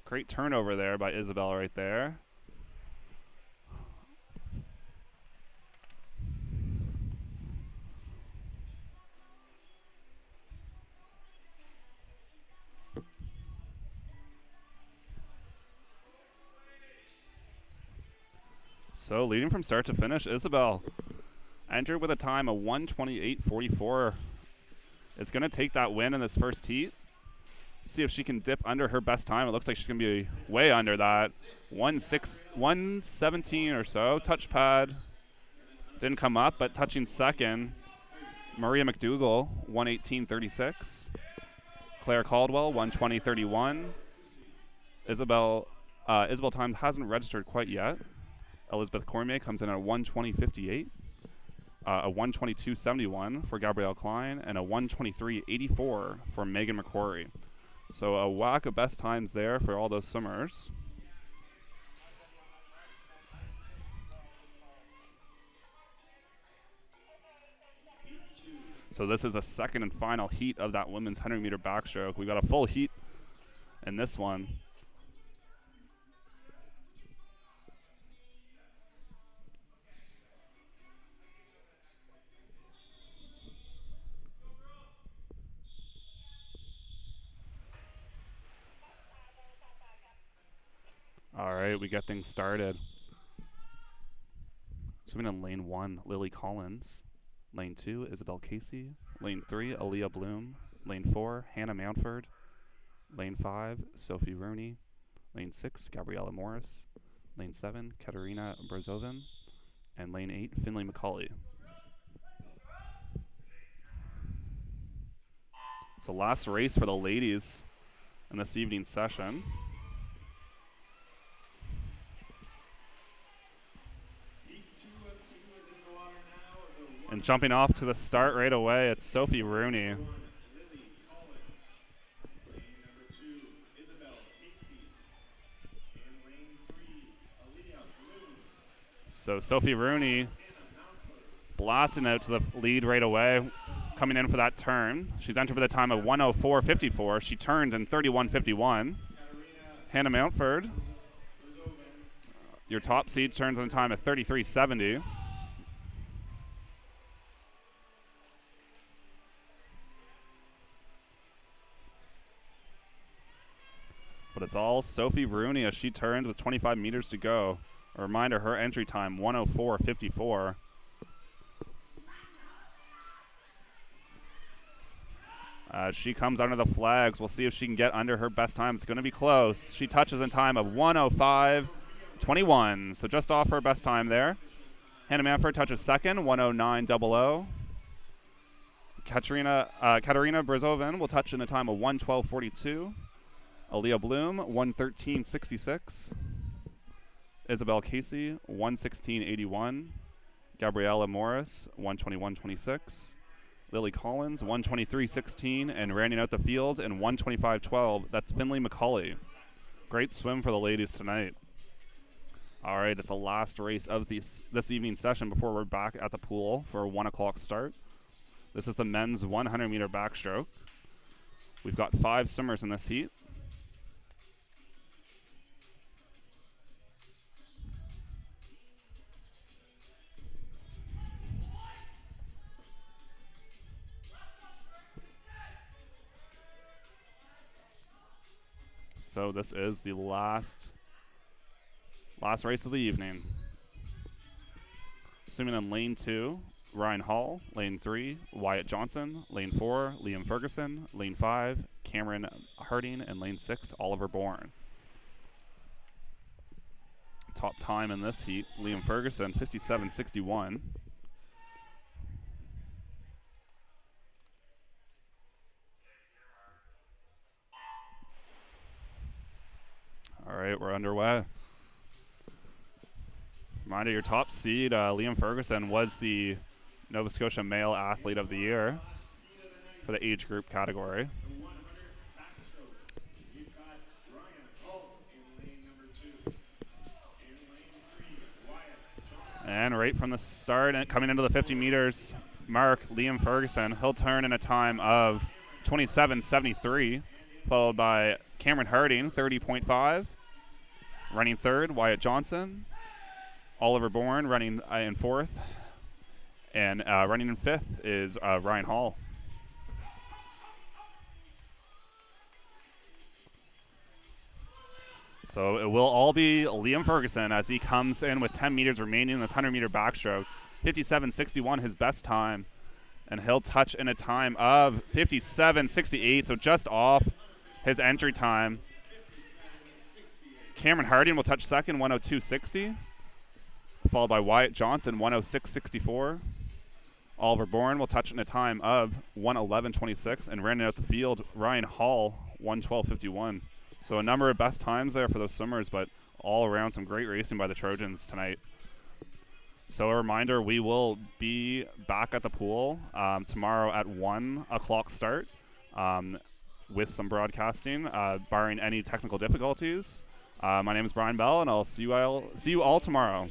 Speaker 1: Great turnover there by Isabel right there. So leading from start to finish, Isabel entered with a time of 1:28.44. Is going to take that win in this first heat. See if she can dip under her best time. It looks like she's going to be way under that. 1:17 or so. Touch pad didn't come up, but touching second, Maria McDougall, 1:18.36. Claire Caldwell, 1:20.31. Isabel time hasn't registered quite yet. Elizabeth Cormier comes in at 1:20.58, a 1:22.71 for Gabrielle Klein, and a 1:23.84 for Megan McCrory. So a whack of best times there for all those swimmers. So this is the second and final heat of that women's 100-meter backstroke. We've got a full heat in this one. All right, we get things started. Swimming in lane 1, Lily Collins. Lane 2, Isabel Casey. Lane 3, Aaliyah Bloom. Lane 4, Hannah Mountford. Lane 5, Sophie Rooney. Lane 6, Gabriella Morris. Lane 7, Katerina Brzoven. And lane 8, Finley McCauley. So last race for the ladies in this evening's session. And jumping off to the start right away, it's Sophie Rooney. So Sophie Rooney blasting out to the lead right away, coming in for that turn. She's entered with a time of 1:04.54. She turns in 31.51. Hannah Mountford, your top seed, turns in a time of 33.70. But it's all Sophie Rooney as she turns with 25 meters to go. A reminder, her entry time, 1:04.54. As she comes under the flags, we'll see if she can get under her best time. It's going to be close. She touches in time of 1:05.21, so just off her best time there. Hannah Mountford touches second, 1:09.00. Katerina Brzoven will touch in a time of 1:12.42. Aaliyah Bloom, 1:13.66. Isabel Casey, 1:16.81. Gabriella Morris, 1:21.26. Lily Collins, 1:23.16. And rounding out the field in 1:25.12, that's Finley McCauley. Great swim for the ladies tonight. All right, it's the last race of this evening's session before we're back at the pool for a 1 o'clock start. This is the men's 100-meter backstroke. We've got 5 swimmers in this heat. So this is the last race of the evening. Swimming in lane 2, Ryan Hall. Lane 3, Wyatt Johnson. Lane 4, Liam Ferguson. Lane 5, Cameron Harding. And lane 6, Oliver Bourne. Top time in this heat, Liam Ferguson, 57.61. All right, we're underway. Reminder, your top seed, Liam Ferguson, was the Nova Scotia Male Athlete of the Year for the age group category.
Speaker 2: The 100 backstroke. You've got Ryan Hall in lane number 2. In lane 3, Wyatt Johnson.
Speaker 1: And right from the start, and coming into the 50 meters mark, Liam Ferguson, he'll turn in a time of 27.73, followed by Cameron Harding, 30.5. Running third, Wyatt Johnson. Oliver Bourne running in fourth. And running in fifth is Ryan Hall. So it will all be Liam Ferguson as he comes in with 10 meters remaining in this 100-meter backstroke. 57.61, his best time. And he'll touch in a time of 57.68, so just off his entry time. Cameron Harding will touch second, 102.60. Followed by Wyatt Johnson, 106.64. Oliver Bourne will touch in a time of 111.26. And rounding out the field, Ryan Hall, 112.51. So a number of best times there for those swimmers, but all around some great racing by the Trojans tonight. So a reminder, we will be back at the pool tomorrow at 1 o'clock start with some broadcasting, barring any technical difficulties. My name is Brian Bell, and I'll see you all tomorrow.